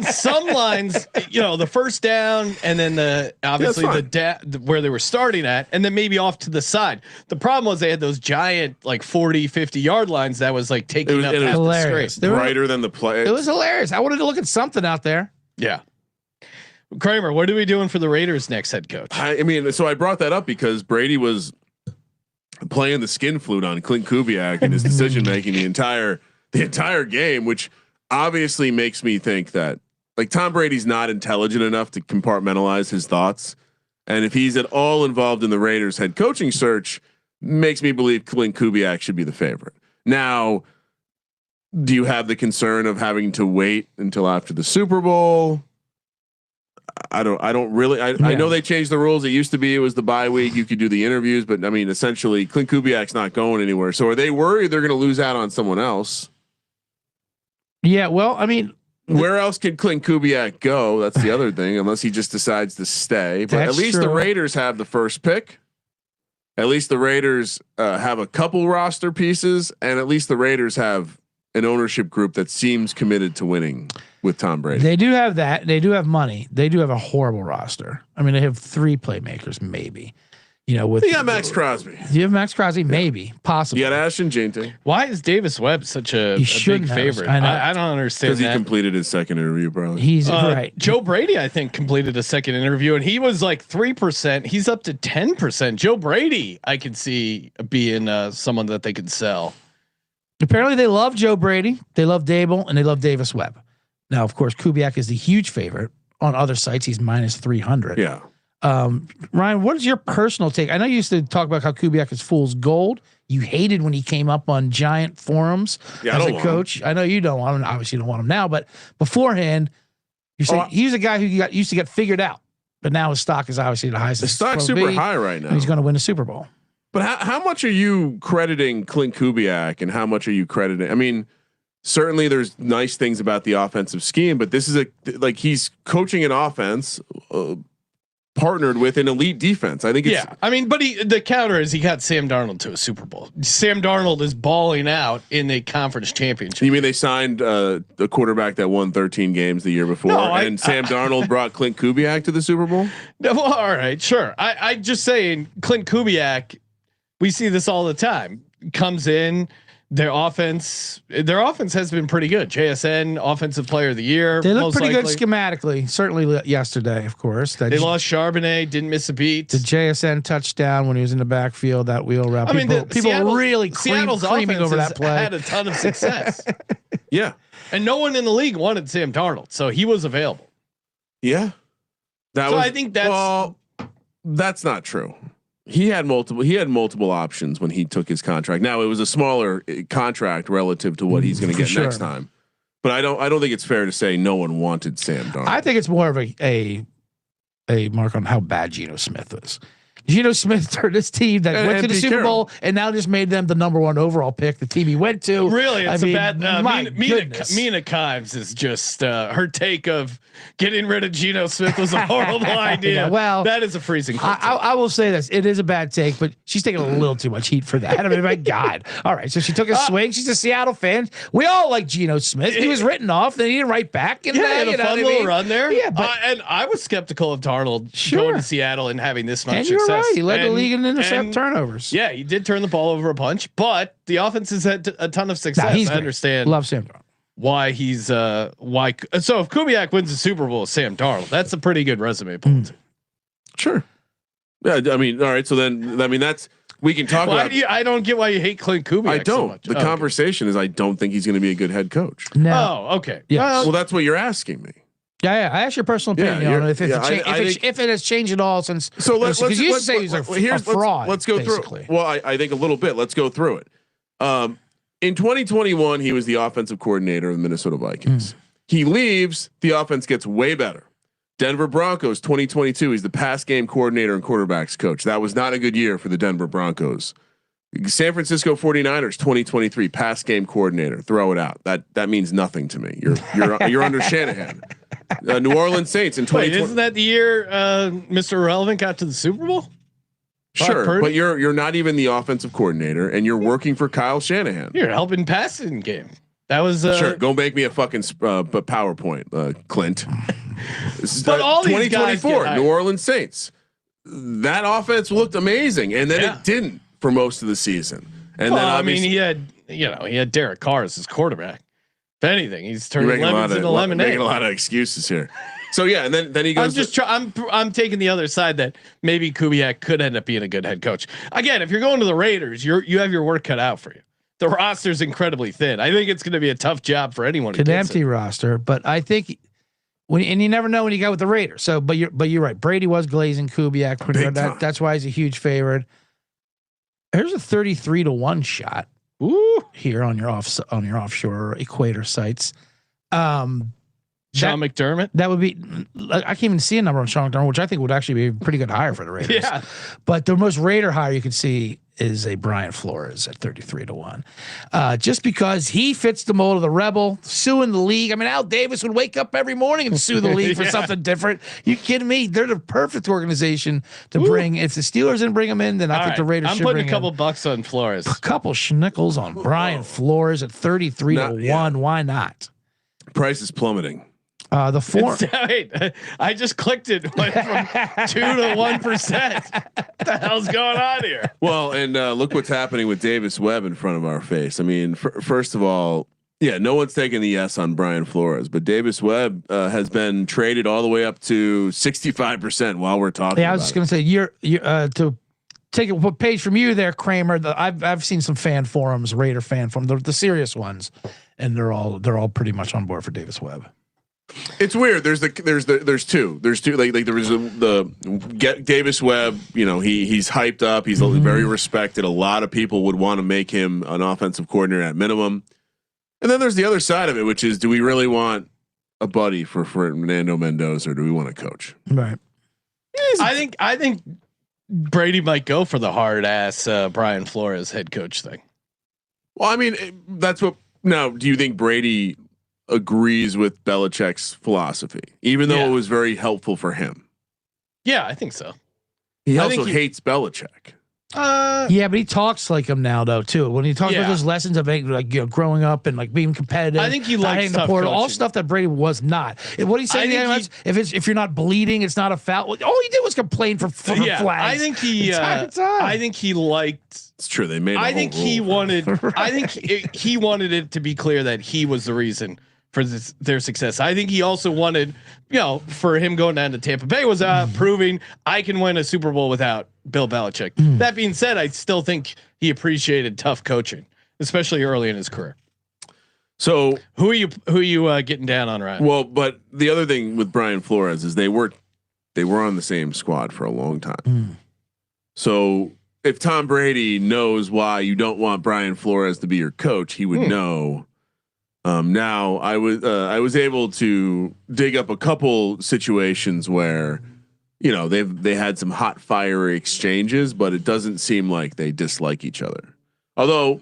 some lines, the first down and then obviously where they were starting at, and then maybe off to the side. The problem was they had those giant like 40, 50-yard lines that was like taking up half the screen. Brighter than the play. It was hilarious. I wanted to look at something out there. Yeah. Kramer, what are we doing for the Raiders next head coach? I mean, so I brought that up because Brady was playing the skin flute on Clint Kubiak and his decision making the entire game, which obviously makes me think that like Tom Brady's not intelligent enough to compartmentalize his thoughts. And if he's at all involved in the Raiders head coaching search, makes me believe Clint Kubiak should be the favorite. Now, do you have the concern of having to wait until after the Super Bowl? I don't really. I know they changed the rules. It used to be it was the bye week. You could do the interviews, but I mean, essentially, Clint Kubiak's not going anywhere. So are they worried they're going to lose out on someone else? Yeah. Well, I mean, where else can Clint Kubiak go? That's the other thing, unless he just decides to stay. But at least the Raiders have the first pick. At least the Raiders have a couple roster pieces, and at least the Raiders have an ownership group that seems committed to winning with Tom Brady. They do have that. They do have money. They do have a horrible roster. I mean, they have 3 playmakers, maybe. With you got Max Crosby. You have Max Crosby, maybe, possibly. You got Ashton Jeanty. Why is Davis Webb such a big favorite? I don't understand. Because he completed his second interview, probably. He's right. Joe Brady, I think, completed a second interview, and he was like 3%. He's up to 10%. Joe Brady, I could see being someone that they could sell. Apparently, they love Joe Brady, they love Dable, and they love Davis Webb. Now, of course, Kubiak is the huge favorite. On other sites, he's minus 300. Yeah. Ryan, what is your personal take? I know you used to talk about how Kubiak is fool's gold. You hated when he came up on giant forums as a coach. I know you don't want him. Obviously, you don't want him now, but beforehand, you're saying he was a guy who used to get figured out, but now his stock is obviously the highest. The stock's super high right now. And he's going to win the Super Bowl. But how much are you crediting Clint Kubiak, and how much are you crediting? I mean, certainly there's nice things about the offensive scheme, but this is he's coaching an offense partnered with an elite defense. I think it's I mean, but the counter is he got Sam Darnold to a Super Bowl. Sam Darnold is balling out in the conference championship. You mean they signed a quarterback that won 13 games the year before, and Sam Darnold brought Clint Kubiak to the Super Bowl? No, well, all right, sure. I just saying Clint Kubiak. We see this all the time. Comes in, their offense has been pretty good. JSN Offensive Player of the Year. They look pretty good schematically. Certainly yesterday, of course. They lost Charbonnet, didn't miss a beat. The JSN touchdown when he was in the backfield, that wheel route. People really Seattle's creaming over that play. Had a ton of success. Yeah, and no one in the league wanted Sam Darnold, so he was available. Yeah, I think that's not true. He had multiple options when he took his contract. Now it was a smaller contract relative to what he's going to get next time. But I don't think it's fair to say no one wanted Sam Darnold. I think it's more of a mark on how bad Geno Smith is. Geno Smith turned his team that went to the Super Bowl and now just made them the #1 overall pick. The team he went to. Really, it's a bad. Mina goodness. Kimes is just her take of getting rid of Geno Smith was a horrible idea. Yeah, well, that is a freezing. I will say this: it is a bad take, but she's taking a little too much heat for that. I mean, my God! All right, so she took a swing. She's a Seattle fan. We all like Geno Smith. He was written off, then he didn't write back. And he had a fun little run there. Yeah, but and I was skeptical of Darnold going to Seattle and having this much and success. You're right. He led the league in intercept turnovers. Yeah, he did turn the ball over a bunch, but the offense has had a ton of success. I understand. Love Sam Darnold. Why he's why so if Kubiak wins the Super Bowl with Sam Darnold, that's a pretty good resume pull. Sure. Yeah, I mean, all right. So then, I mean, that's we can talk about. I don't get why you hate Clint Kubiak. I don't. So much. The conversation is I don't think he's going to be a good head coach. No. Oh, okay. Yeah. Well, that's what you're asking me. Yeah. I asked your personal opinion on it. If it has changed at all since. So let's you used to say he's a fraud. Let's go basically. through. Well, I think a little bit. Let's go through it. In 2021, he was the offensive coordinator of the Minnesota Vikings. He leaves. The offense gets way better. Denver Broncos 2022. He's the pass game coordinator and quarterbacks coach. That was not a good year for the Denver Broncos. San Francisco 49ers 2023 pass game coordinator. Throw it out. That means nothing to me. You're under Shanahan. New Orleans Saints in 2020. Isn't that the year Mr. Irrelevant got to the Super Bowl? Sure, but you're not even the offensive coordinator, and you're working for Kyle Shanahan. You're helping passing game. That was sure. Go make me a fucking PowerPoint, Clint. But all these 2024 New Orleans Saints. That offense looked amazing, and then it didn't for most of the season. And then I mean, he had Derek Carr as his quarterback. If anything, he's turning lemons into lemonade. Making a lot of excuses here. So yeah, and then he goes. I'm taking the other side that maybe Kubiak could end up being a good head coach. Again, if you're going to the Raiders, you have your work cut out for you. The roster's incredibly thin. I think it's going to be a tough job for anyone. An empty roster, but I think and you never know when you got with the Raiders. So, but you're right. Brady was glazing Kubiak. That's why he's a huge favorite. Here's a 33-1 shot. Ooh, here on your offshore equator sites. Sean McDermott. That would be. I can't even see a number on Sean McDermott, which I think would actually be a pretty good hire for the Raiders. Yeah, but the most Raider hire you can see is a Brian Flores at 33-1, just because he fits the mold of the rebel, suing the league. I mean, Al Davis would wake up every morning and sue the league for something different. You kidding me? They're the perfect organization to bring. If the Steelers didn't bring him in, then I think the Raiders. I'm putting a couple bucks on Flores. A couple schnickels on Brian Flores at 33-1. Why not? Price is plummeting. The form. Wait, I just clicked it. Went from 2 to 1%. What the hell's going on here? Well, and look what's happening with Davis Webb in front of our face. I mean, first of all, no one's taking the yes on Brian Flores, but Davis Webb has been traded all the way up to 65% while we're talking. Yeah, I was just going to say you're to take a page from you there, Kramer. I've seen some fan forums, Raider fan forums, the serious ones, and they're all pretty much on board for Davis Webb. It's weird. There's two. Like there was the Davis Webb. You know, he's hyped up. He's very respected. A lot of people would want to make him an offensive coordinator at minimum. And then there's the other side of it, which is, do we really want a buddy for Fernando Mendoza, or do we want a coach? Right. I think Brady might go for the hard ass Brian Flores head coach thing. Well, I mean, that's what. Now, do you think Brady agrees with Belichick's philosophy, even though it was very helpful for him? Yeah, I think so. He also hates Belichick. Yeah, but he talks like him now, though, too. When he talks about those lessons of growing up and like being competitive, I think he likes the portal, all stuff that Brady was not. What he said, if you're not bleeding, it's not a foul. All he did was complain for flags. I think he liked. It's true. They made. I think he wanted. I think he wanted it to be clear that he was the reason for their success. I think he also wanted, for him going down to Tampa Bay was proving I can win a Super Bowl without Bill Belichick. That being said, I still think he appreciated tough coaching, especially early in his career. So who are you getting down on, Ryan? Well, but the other thing with Brian Flores is they were on the same squad for a long time. So if Tom Brady knows why you don't want Brian Flores to be your coach, he would know Now I was able to dig up a couple situations where, you know, they had some hot fiery exchanges, but it doesn't seem like they dislike each other. Although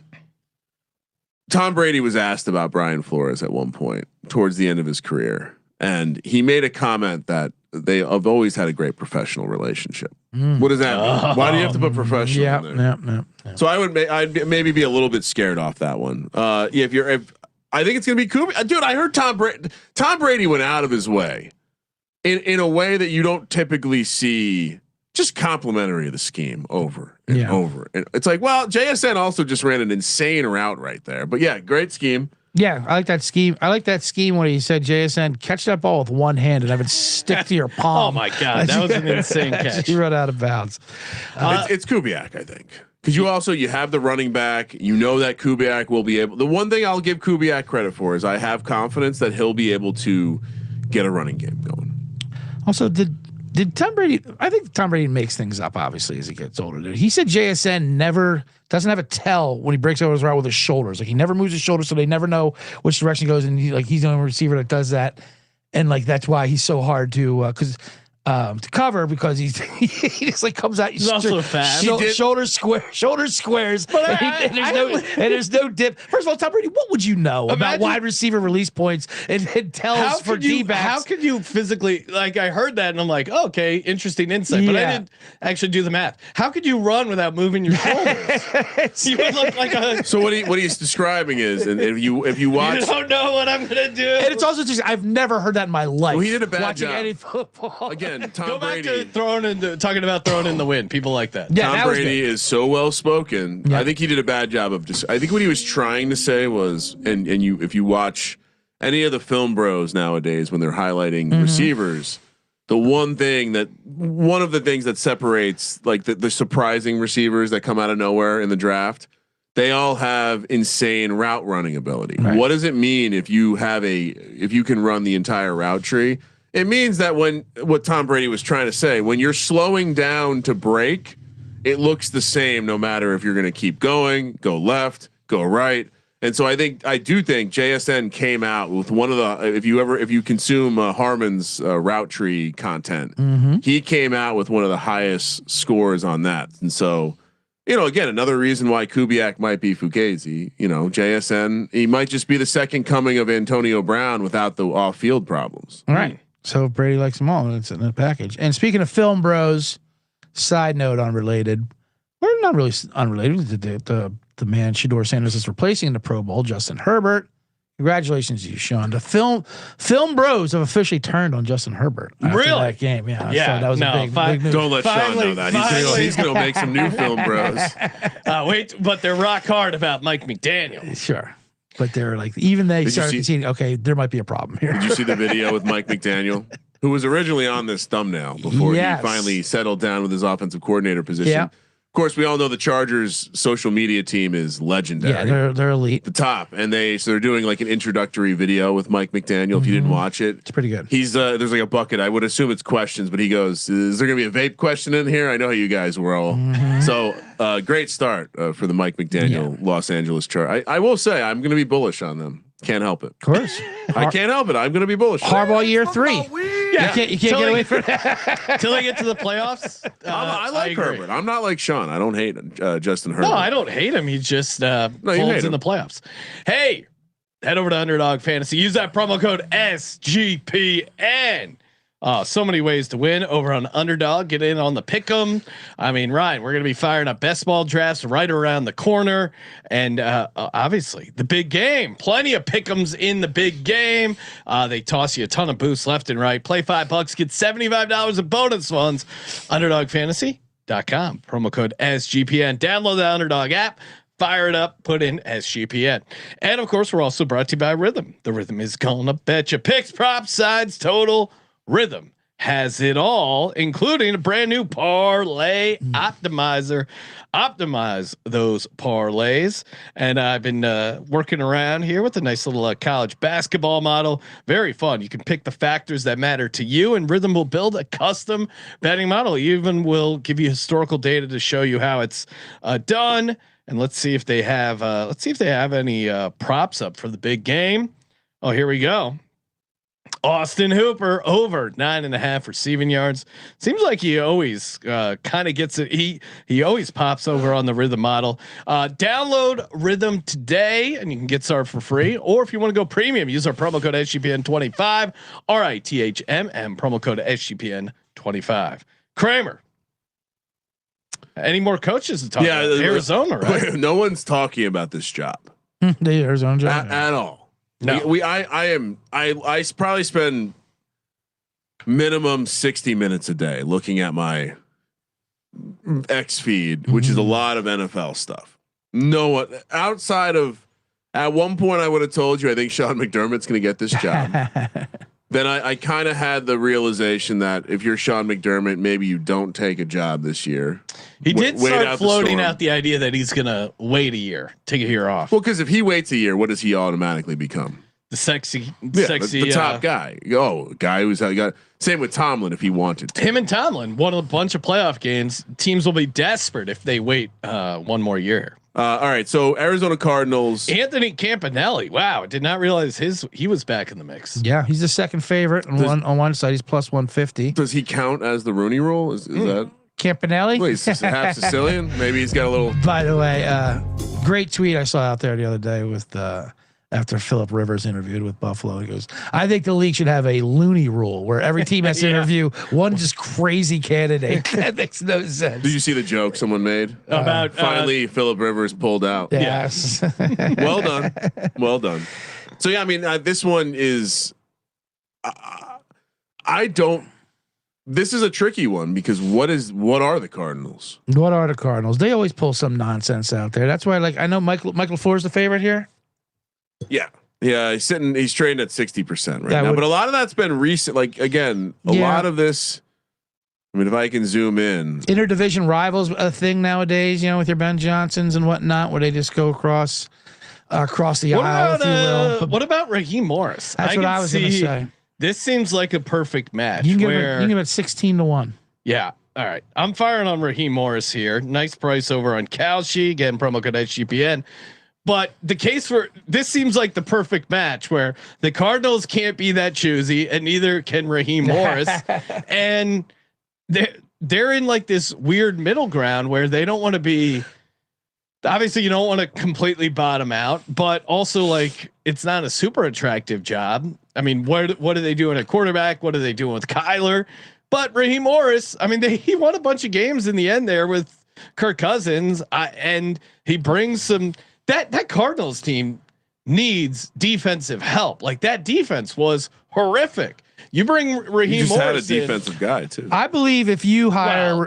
Tom Brady was asked about Brian Flores at one point towards the end of his career, and he made a comment that they have always had a great professional relationship. What does that mean? Why do you have to put professional in there? Yeah. So I'd maybe be a little bit scared off that one. If I think it's gonna be Kubi. Dude, I heard Tom Brady went out of his way in a way that you don't typically see, just complimentary of the scheme over and over. And it's like, well, JSN also just ran an insane route right there. But yeah, great scheme. Yeah, I like that scheme. I like that scheme when he said, JSN, catch that ball with one hand and have it stick to your palm. Oh my God, that was an insane catch. He run out of bounds. It's Kubiak, I think. Because you have the running back, you know that Kubiak will be able. The one thing I'll give Kubiak credit for is I have confidence that he'll be able to get a running game going. Also, did Tom Brady? I think Tom Brady makes things up obviously as he gets older. Dude. He said JSN doesn't have a tell when he breaks over his route with his shoulders. Like he never moves his shoulders, so they never know which direction he goes. And he's the only receiver that does that, and like that's why he's so hard to cover because he just like comes out. He's also fast. Shoulders squares, and there's no dip. First of all, Tom Brady, what would you know about wide receiver release points and tells for D-backs? How could you physically, like I heard that and I'm like, oh, okay, interesting insight, but I didn't actually do the math. How could you run without moving your shoulders? You would look like a. So what he's describing is, and if you watch, you don't know what I'm gonna do. And it's also just I've never heard that in my life. Well, he did a bad watching job. any football. Again, Tom Go back Brady. to talking about throwing in the wind. People like that. Yeah, Tom that was Brady good. is so well spoken. Yeah. I think he did a bad job of just. I think what he was trying to say was, if you watch any of the film bros nowadays when they're highlighting receivers, one of the things that separates like the surprising receivers that come out of nowhere in the draft, they all have insane route running ability. Right. What does it mean if you can run the entire route tree? It means that what Tom Brady was trying to say, when you're slowing down to break, it looks the same no matter if you're going to keep going, go left, go right. And so I do think JSN came out with one of the, if you consume Harmon's route tree content, he came out with one of the highest scores on that. And so, again, another reason why Kubiak might be Fugazi, JSN, he might just be the second coming of Antonio Brown without the off-field problems. All right. So Brady likes them all, and it's in the package. And speaking of film bros, side note unrelated, or not really unrelated, the man Shedeur Sanders is replacing in the Pro Bowl, Justin Herbert. Congratulations to you, Sean. The film bros have officially turned on Justin Herbert after Really? that game. Yeah, Yeah, so that was a big news. Don't let Sean know that. He's going to make some new film bros. Wait, but they're rock hard about Mike McDaniel. Sure. But they're like, even they started conceding, okay, there might be a problem here. Did you see the video with Mike McDaniel, who was originally on this thumbnail before he finally settled down with his offensive coordinator position? Yeah. Of course, we all know the Chargers' social media team is legendary. Yeah, they're elite. The top, and they're doing like an introductory video with Mike McDaniel. If you didn't watch it, It's pretty good. he's there's like a bucket. I would assume it's questions, but he goes, "Is there gonna be a vape question in here?" I know how you guys were all. So great start for the Mike McDaniel Los Angeles Chargers. I will say I'm gonna be bullish on them. Can't help it. Of course. I can't help it. I'm gonna be bullish. Harbaugh year 3. Yeah, You can't get away from that. Till they get to the playoffs. I like agree. Herbert. I'm not like Sean. I don't hate Justin Herbert. No, I don't hate him. He just you hate folds in him. the playoffs. Hey, head over to Underdog Fantasy. Use that promo code SGPN. So many ways to win over on Underdog. Get in on the pick'em. I mean, Ryan, we're going to be firing up best ball drafts right around the corner, and obviously the big game. Plenty of pick'ems in the big game. They toss you a ton of boosts left and right. Play $5, get $75 of bonus funds. UnderdogFantasy.com. Promo code SGPN. Download the Underdog app. Fire it up, put in SGPN. And of course, we're also brought to you by Rhythm. The Rhythm is gonna bet you picks, props, sides, total. Rhythm has it all, including a brand new parlay optimizer. Optimize those parlays. And I've been working around here with a nice little college basketball model. Very fun. You can pick the factors that matter to you, and Rhythm will build a custom betting model. Even will give you historical data to show you how it's done. And let's see if they have any props up for the big game. Oh, here we go. Austin Hooper over 9.5 receiving yards. Seems like he always kind of gets it. He always pops over on the Rhythm model. Download Rhythm today, and you can get started for free. Or if you want to go premium, use our promo code SGPN25 RITHMM promo code SGPN25. Kramer. Any more coaches to talk about? Arizona, right? No one's talking about this job. The Arizona job at all. No, I probably spend minimum 60 minutes a day looking at my X feed, which is a lot of NFL stuff. No one outside of, at one point I would have told you, I think Sean McDermott's going to get this job. Then I kind of had the realization that if you're Sean McDermott, maybe you don't take a job this year. He did start floating out the idea that he's going to wait a year, take a year off. Well, because if he waits a year, what does he automatically become? The sexy, the top guy. Oh, guy who's got. Same with Tomlin if he wanted to. Him and Tomlin won a bunch of playoff games. Teams will be desperate if they wait one more year. All right, so Arizona Cardinals. Anthony Campanelli. Wow, I did not realize he was back in the mix. Yeah, he's the second favorite on one side. He's plus 150. Does he count as the Rooney Rule? Is that Campanelli? Wait, he's half Sicilian. Maybe he's got a little. By the way, great tweet I saw out there the other day with after Phillip Rivers interviewed with Buffalo. He goes, "I think the league should have a loony rule where every team has to interview one just crazy candidate." That makes no sense. Did you see the joke someone made about finally Phillip Rivers pulled out? Yes. Well done, well done. So yeah, I mean, this one is. I don't. This is a tricky one because what are the Cardinals? What are the Cardinals? They always pull some nonsense out there. That's why, like, I know Michael LaFleur is the favorite here. Yeah. He's trading at 60% right now, but a lot of that's been recent. Like again, a lot of this. I mean, if I can zoom in, interdivision rivals a thing nowadays. You know, with your Ben Johnsons and whatnot, where they just go across the aisle, if you will. But what about Raheem Morris? That's what I was going to say. This seems like a perfect match. You can give it 16-1. Yeah. All right. I'm firing on Raheem Morris here. Nice price over on Kalshi. Again, promo code SGPN. But the case for this seems like the perfect match where the Cardinals can't be that choosy and neither can Raheem Morris. And they're in like this weird middle ground where they don't want to be, obviously you don't want to completely bottom out, but also like it's not a super attractive job. I mean, what are they doing at quarterback? What are they doing with Kyler? But Raheem Morris, I mean, he won a bunch of games in the end there with Kirk Cousins, and he brings some. That Cardinals team needs defensive help. Like that defense was horrific. You bring Raheem Morris. Had a defensive guy too. I believe if you hire,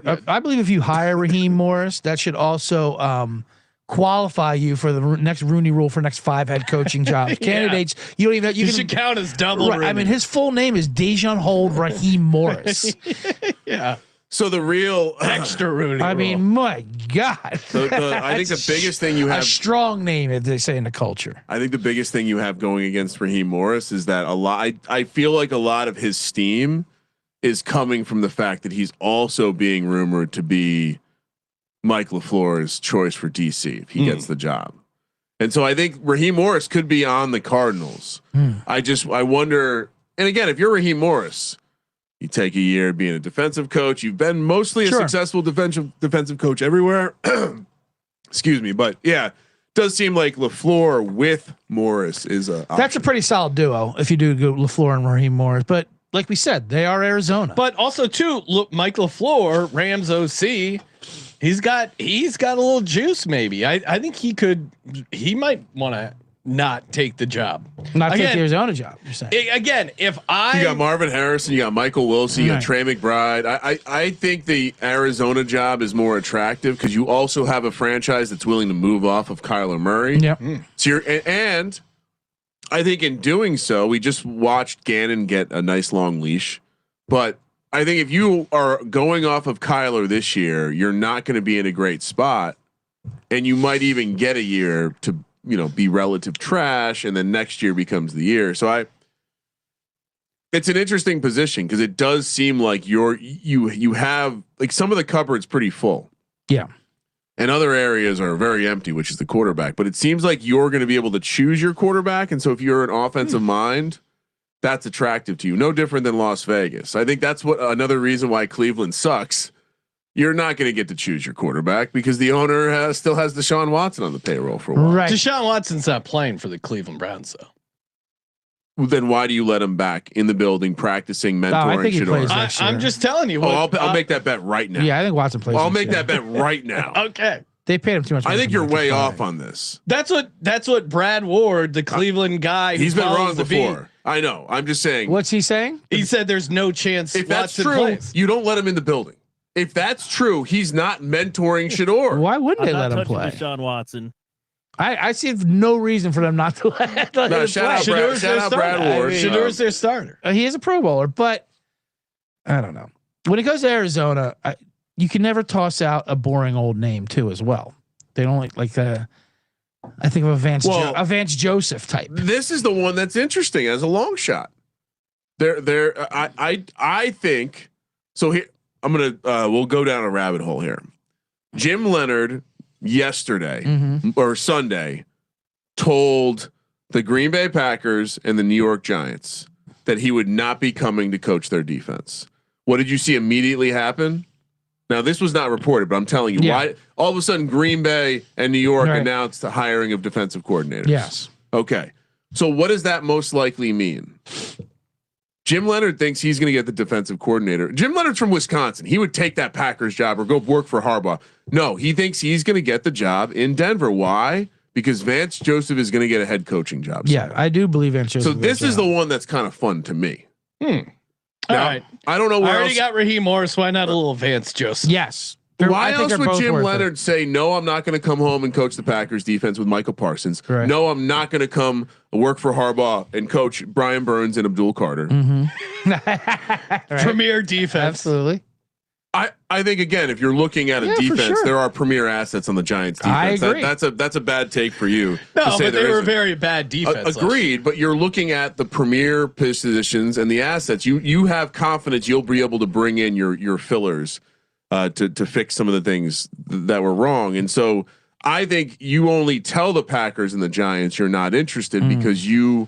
Raheem Morris, that should also qualify you for the next Rooney Rule for next 5 head coaching jobs. Candidates, you don't even. You should count as double. Right, I mean, his full name is DeShaun Raheem Morris. Yeah. So the real extra Rooney. I mean, my God. I think the biggest thing you have, a strong name, as they say in the culture. I think the biggest thing you have going against Raheem Morris is that I feel like a lot of his steam is coming from the fact that he's also being rumored to be Mike LaFleur's choice for DC if he gets the job. And so I think Raheem Morris could be on the Cardinals. I wonder, and again, if you're Raheem Morris, you take a year being a defensive coach. You've been mostly a successful defensive coach everywhere. Excuse me, but yeah, does seem like LaFleur with Morris is that's a pretty solid duo if you do go LaFleur and Raheem Morris. But like we said, they are Arizona. But also too, look, Mike LaFleur, Rams OC, he's got a little juice. Maybe I think he might want to not take the job. Not take the Arizona job. You're saying. Again, if you got Marvin Harrison, you got Michael Wilson, you got Trey McBride. I think the Arizona job is more attractive because you also have a franchise that's willing to move off of Kyler Murray. Yep. So and I think in doing so, we just watched Gannon get a nice long leash. But I think if you are going off of Kyler this year, you're not going to be in a great spot, and you might even get a year to be relative trash, and then next year becomes the year. So it's an interesting position because it does seem like you have like some of the cupboard's pretty full. Yeah. and other areas are very empty, which is the quarterback. But it seems like you're going to be able to choose your quarterback, and so if you're an offensive mind, that's attractive to you. No different than Las Vegas. I think that's what another reason why Cleveland sucks. You're not going to get to choose your quarterback because the owner still has DeShaun Watson on the payroll for a while. Right. DeShaun Watson's not playing for the Cleveland Browns, though. Well, then why do you let him back in the building practicing mentoring? I think he plays Shador? next year. I'm just telling you. I'll make that bet right now. Yeah, I think Watson plays. I'll next make year. that bet right now. Okay. They paid him too much. I think you're way to play. off on this. That's what Brad Ward, the Cleveland guy, He's been wrong the before. beat, I know. I'm just saying. What's he saying? he said there's no chance. If that's Watson true, plays. you don't let him in the building. If that's true, he's not mentoring Shador. Why wouldn't they I'm let not him touching play? Deshaun Watson. I see no reason for them not to let him No, play. shout out Shador's their Brad starter. Ward. Shador's their starter. He is a Pro Bowler, but I don't know. When it goes to Arizona, you can never toss out a boring old name too, as well. They don't like the. I think of a Vance Joseph type. This is the one that's interesting as a long shot. I think so. Here I'm gonna we'll go down a rabbit hole here. Jim Leonard yesterday or Sunday told the Green Bay Packers and the New York Giants that he would not be coming to coach their defense. What did you see immediately happen? Now this was not reported, but I'm telling you why. All of a sudden, Green Bay and New York announced the hiring of defensive coordinators. Yes. Okay. So what does that most likely mean? Jim Leonard thinks he's going to get the defensive coordinator. Jim Leonard's from Wisconsin. He would take that Packers job or go work for Harbaugh. No, he thinks he's going to get the job in Denver. Why? Because Vance Joseph is going to get a head coaching job. Yeah, I do believe Vance Joseph. So this is the one that's kind of fun to me. All right. I don't know where I already else. got Raheem Morris. Why not a little Vance Joseph? Yes. Why else would Jim Leonard say, no, I'm not going to come home and coach the Packers defense with Michael Parsons. Right. No, I'm not going to come work for Harbaugh and coach Brian Burns and Abdul Carter. Premier defense. Absolutely. I think again, if you're looking at a defense, there are premier assets on the Giants defense. I agree. That's a bad take for you. No, to say but they were isn't. very bad defense. Agreed, but you're looking at the premier positions and the assets. You have confidence you'll be able to bring in your fillers to fix some of the things that were wrong. And so I think you only tell the Packers and the Giants you're not interested because you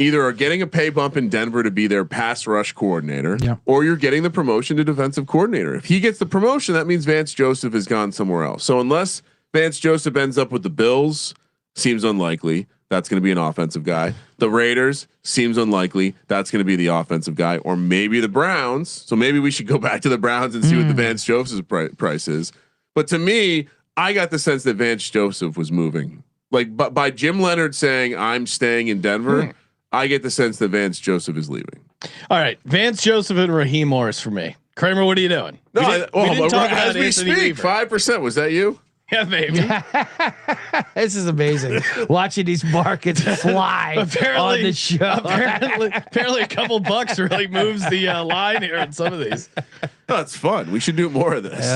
either are getting a pay bump in Denver to be their pass rush coordinator, or you're getting the promotion to defensive coordinator. If he gets the promotion, that means Vance Joseph has gone somewhere else. So unless Vance Joseph ends up with the Bills, seems unlikely. That's going to be an offensive guy. The Raiders seems unlikely. That's going to be the offensive guy, or maybe the Browns. So maybe we should go back to the Browns and see what the Vance Joseph price is. But to me, I got the sense that Vance Joseph was moving. Like, but by Jim Leonard saying I'm staying in Denver, I get the sense that Vance Joseph is leaving. All right, Vance Joseph and Raheem Morris for me. Kramer, what are you doing? No, we didn't talk about as we Anthony speak, Weaver. 5%. Was that you? Yeah, maybe. This is amazing. Watching these markets fly on the show. Apparently, a couple bucks really moves the line here on some of these. That's fun. We should do more of this.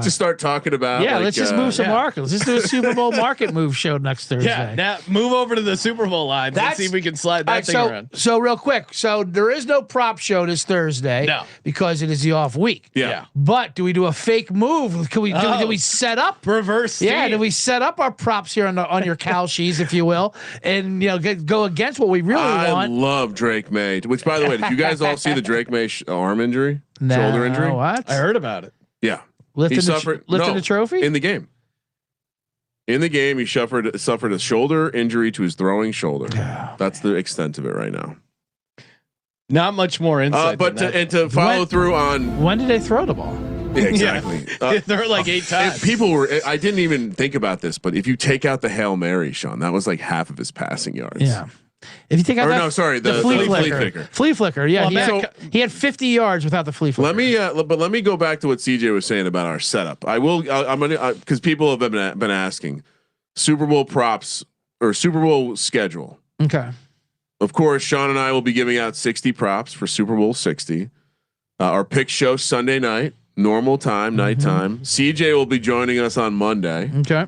Just start talking about. Yeah, like, let's just move some markets. Let's do a Super Bowl market move show next Thursday. Yeah, now move over to the Super Bowl lines and see if we can slide that thing around. So real quick, so there is no prop show this Thursday, because it is the off week. Yeah. But do we do a fake move? Can we do we set up reverse? Yeah, do we set up our props here on your cow sheets, if you will, and go against what we really want? I love Drake May. Which, by the way, did you guys all see the Drake May arm injury, shoulder injury? What? I heard about it. Yeah, lifting the trophy in the game. In the game, he suffered a shoulder injury to his throwing shoulder. That's the extent of it right now. Not much more insight. But to follow through on when did they throw the ball? Yeah, exactly. They're like 8 times. People were. I didn't even think about this, but if you take out the Hail Mary, Sean, that was like half of his passing yards. Yeah. If you think out the flea flicker. Flea flicker. Yeah, Well, he had 50 yards without the flea flicker. Let me go back to what CJ was saying about our setup. I'm gonna because people have been asking Super Bowl props or Super Bowl schedule. Okay. Of course, Sean and I will be giving out 60 props for Super Bowl 60. Our pick show Sunday night, normal time, nighttime. CJ will be joining us on Monday. Okay.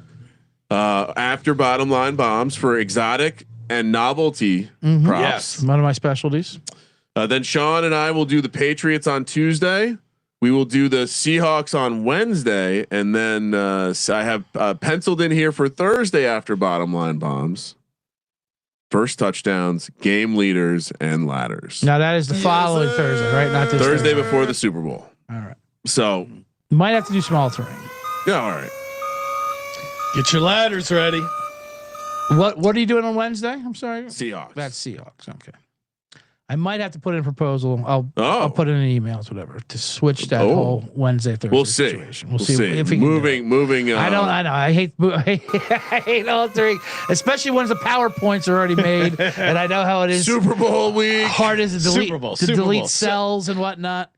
After Bottom Line Bombs for exotic and novelty props. One of my specialties. Then Sean and I will do the Patriots on Tuesday. We will do the Seahawks on Wednesday, and then I have penciled in here for Thursday after Bottom Line Bombs. First touchdowns, game leaders, and ladders. Now that is the following Thursday, right? Not this Thursday before the Super Bowl. All right. So might have to do some altering. yeah, all right. Get your ladders ready. What are you doing on Wednesday? I'm sorry. Seahawks. That's Seahawks. Okay. I might have to put in a proposal. I'll put in an emails, whatever, to switch that whole Wednesday Thursday. We'll see. Situation. We'll see. If we moving. I know. I hate altering, especially when the PowerPoints are already made, and I know how it is. Super Bowl week. Hard as to delete, Super Bowl. delete cells and whatnot.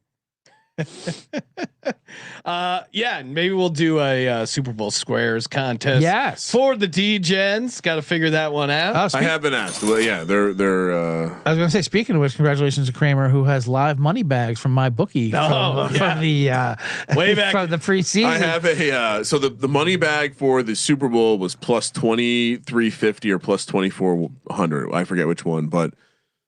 Yeah, and maybe we'll do a Super Bowl squares contest. Yes, for the D-Gens. Got to figure that one out. I have been asked. Well, yeah, they're. I was going to say, speaking of which, congratulations to Kramer, who has live money bags from my bookie from the way back from the preseason. I have a so the money bag for the Super Bowl was plus 2,350 or plus 2,400. I forget which one, but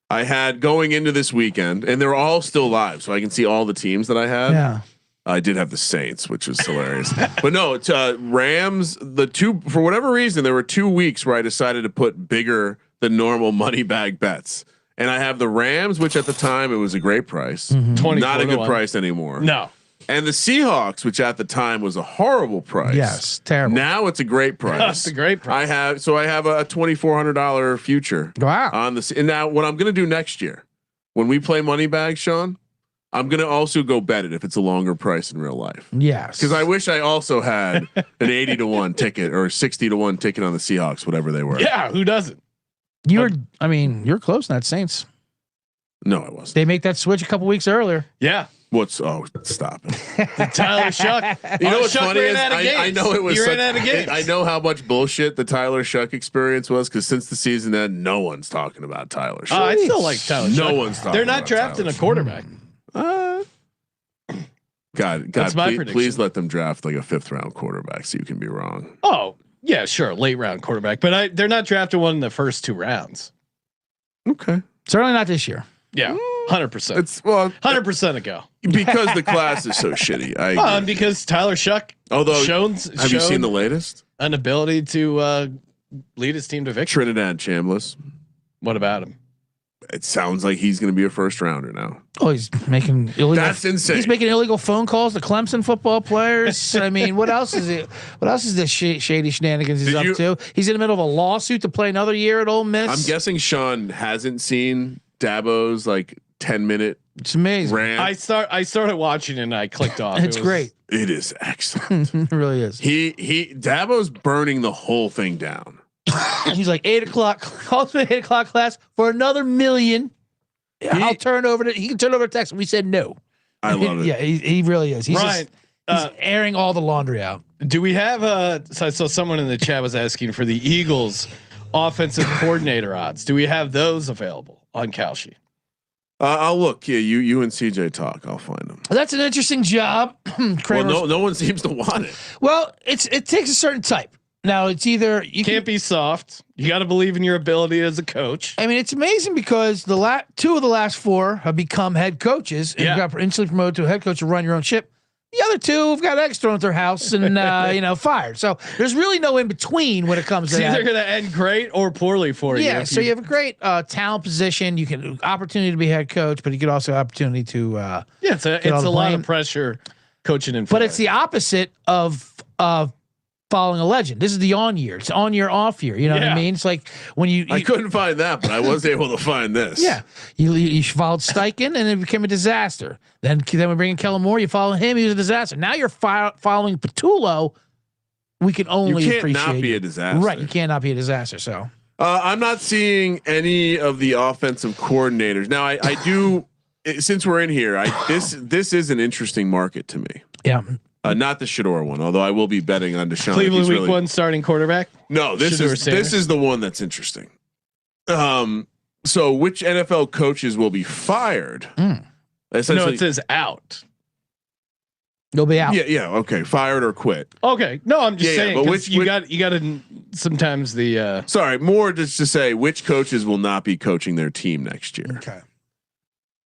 I had going into this weekend, and they're all still live, so I can see all the teams that I had. Yeah. I did have the Saints, which was hilarious. But no, it's Rams. The two, for whatever reason, there were 2 weeks where I decided to put bigger than normal money bag bets. And I have the Rams, which at the time it was a great price. Not a good price anymore. No. And the Seahawks, which at the time was a horrible price. Yes, terrible. Now it's a great price. It's a great price. I have a $2,400 future. Wow. On this, and now what I'm going to do next year, when we play money bag, Sean, I'm going to also go bet it if it's a longer price in real life. Yes. Because I wish I also had an 80 to 1 ticket or 60 to 1 ticket on the Seahawks, whatever they were. Yeah, who doesn't? You're close in that Saints. No, I wasn't. They make that switch a couple weeks earlier. Yeah. Stop it. Tyler Shuck. You know what's Shuck funny is I know it was. You ran out of games. I know how much bullshit the Tyler Shuck experience was because since the season ended, no one's talking about Tyler Shuck. I still like Tyler Shuck. No one's talking. They're not about drafting Tyler a quarterback. God, That's my please let them draft like a 5th round quarterback so you can be wrong. Oh yeah, sure, late round quarterback, but they're not drafting one in the first 2 rounds. Okay, Certainly not this year. Yeah, 100%. It's 100% ago because the class is so shitty. Because Tyler Shuck. Although, have you seen the latest? An ability to lead his team to victory. Trinidad Chambliss. What about him? It sounds like he's going to be a 1st rounder now. Oh, he's making illegal. That's insane. He's making illegal phone calls to Clemson football players. I mean, what else is it? What else is this shady shenanigans he's up to? He's in the middle of a lawsuit to play another year at Ole Miss. I'm guessing Sean hasn't seen Dabo's 10-minute. It's amazing. Rant. I started watching and I clicked off. It's great. It is excellent. It really is. Dabo's burning the whole thing down. He's like 8 o'clock. Calls me 8 o'clock class for another $1 million. I'll turn over to. He can turn over to text. We said no. I love it. Yeah, he really is. He's Ryan, he's airing all the laundry out. Do we have so I saw someone in the chat was asking for the Eagles offensive coordinator odds. Do we have those available on Kalshi? I'll look. Yeah, you and CJ talk. I'll find them. That's an interesting job. Well, no one seems to want it. Well, it takes a certain type. Now it's either you can't be soft. You got to believe in your ability as a coach. I mean, it's amazing because the 2 of the last 4 have become head coaches and got instantly promoted to a head coach to run your own ship. The other 2 have got eggs thrown at their house and fired. So there's really no in between when it comes to that. It's either going to end great or poorly for you. Yeah. So you have a great talent position. You can opportunity to be head coach, but you get also opportunity to it's a lot of pressure coaching in. But it's the opposite of following a legend. This is the on year. It's on year, off year. You know what I mean? It's like when you I couldn't find that, but I was able to find this. Yeah. You followed Steichen and it became a disaster. Then we bring in Kellen Moore. You follow him. He was a disaster. Now you're following Patullo. We can only you can't appreciate not be a disaster. Right. You cannot be a disaster. So I'm not seeing any of the offensive coordinators. Now I do, since we're in here, this is an interesting market to me. Yeah. Not the Shador one, although I will be betting on DeShaun. Cleveland week 1 starting quarterback. No, this is the one that's interesting. So which NFL coaches will be fired? Essentially, no, it says out. They'll be out. Yeah. Okay, fired or quit. Okay, no, I'm just saying. But you got to sometimes the. Sorry, more just to say which coaches will not be coaching their team next year. Okay.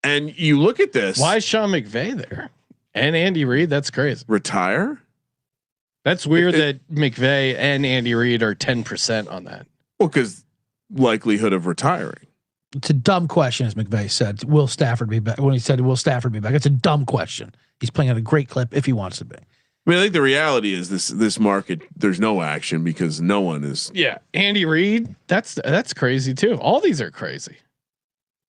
And you look at this. Why is Sean McVay there? And Andy Reid, that's crazy. Retire? That's weird that McVay and Andy Reid are 10% on that. Well, because likelihood of retiring. It's a dumb question, as McVay said. Will Stafford be back? When he said, "Will Stafford be back?" It's a dumb question. He's playing at a great clip if he wants to be. I mean, I think the reality is this market. There's no action because no one is. Yeah, Andy Reid. That's crazy too. All these are crazy.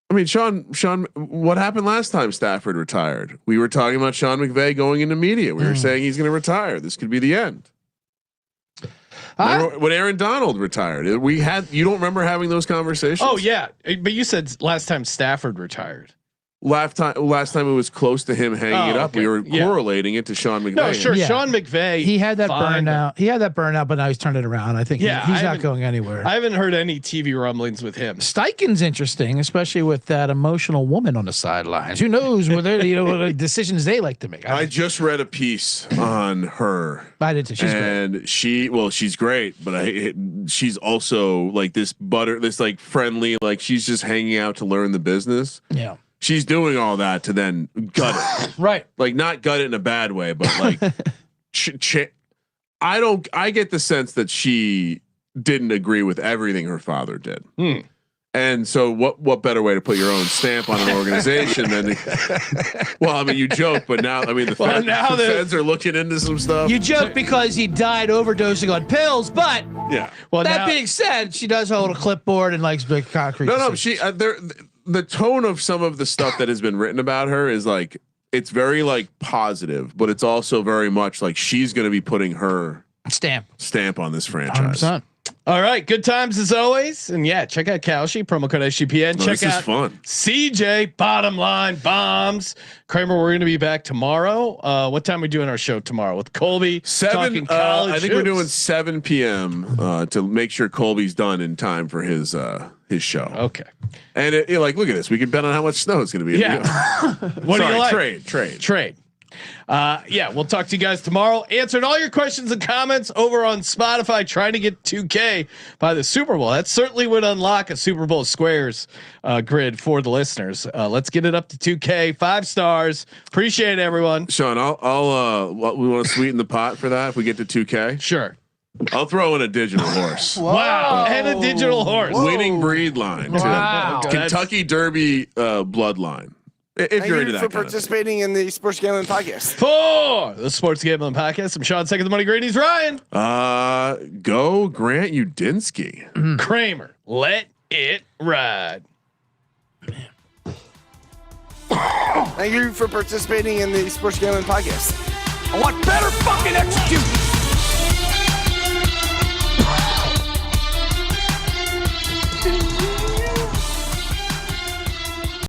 I mean, Sean, what happened last time Stafford retired? We were talking about Sean McVay going into media. We were saying he's going to retire. This could be the end. When Aaron Donald retired, you don't remember having those conversations? Oh yeah, but you said last time Stafford retired. Last time it was close to him hanging it up. Okay. We were correlating it to Sean McVay. No, sure. Yeah. Sean McVay. He had that burnout. He had that burnout, but now he's turned it around. I think he's not going anywhere. I haven't heard any TV rumblings with him. Steichen's interesting, especially with that emotional woman on the sidelines. Who knows what what decisions they like to make. I just read a piece on her. I did too. She's great. She's great, but she's also like this like friendly, like she's just hanging out to learn the business. Yeah. She's doing all that to then gut it. Right. Like not gut it in a bad way, but like I get the sense that she didn't agree with everything her father did. And so what better way to put your own stamp on an organization than well, I mean, you joke, but now, I mean, the feds are looking into some stuff. You joke because he died overdosing on pills, but yeah. Well, that being said, she does hold a clipboard and likes big concrete. No, the tone of some of the stuff that has been written about her is like, it's very like positive, but it's also very much like she's going to be putting her stamp on this franchise. 100%. All right, good times as always, and yeah, check out Kalshi promo code SGPN. Check out fun. CJ Bottom Line Bombs. Kramer, we're going to be back tomorrow. What time are we doing our show tomorrow with Colby? 7. I think we're doing 7 p.m. To make sure Colby's done in time for his show. Okay. And look at this. We can bet on how much snow it's going to be. Yeah. What do you like? Trade. Yeah, we'll talk to you guys tomorrow. Answered all your questions and comments over on Spotify, trying to get 2K by the Super Bowl. That certainly would unlock a Super Bowl squares grid for the listeners. Let's get it up to 2K, 5 stars. Appreciate it, everyone. Sean, we want to sweeten the pot for that if we get to 2K. Sure. I'll throw in a digital horse. Wow. And a digital horse. Winning breed line. Wow. Kentucky Derby bloodline. If you're into that, for participating in the Sports Gambling Podcast. For the Sports Gambling Podcast, I'm Sean, second the money grade. He's Ryan. Go Grant Udinsky. Kramer, let it ride. Thank you for participating in the Sports Gambling Podcast. I want better fucking execution.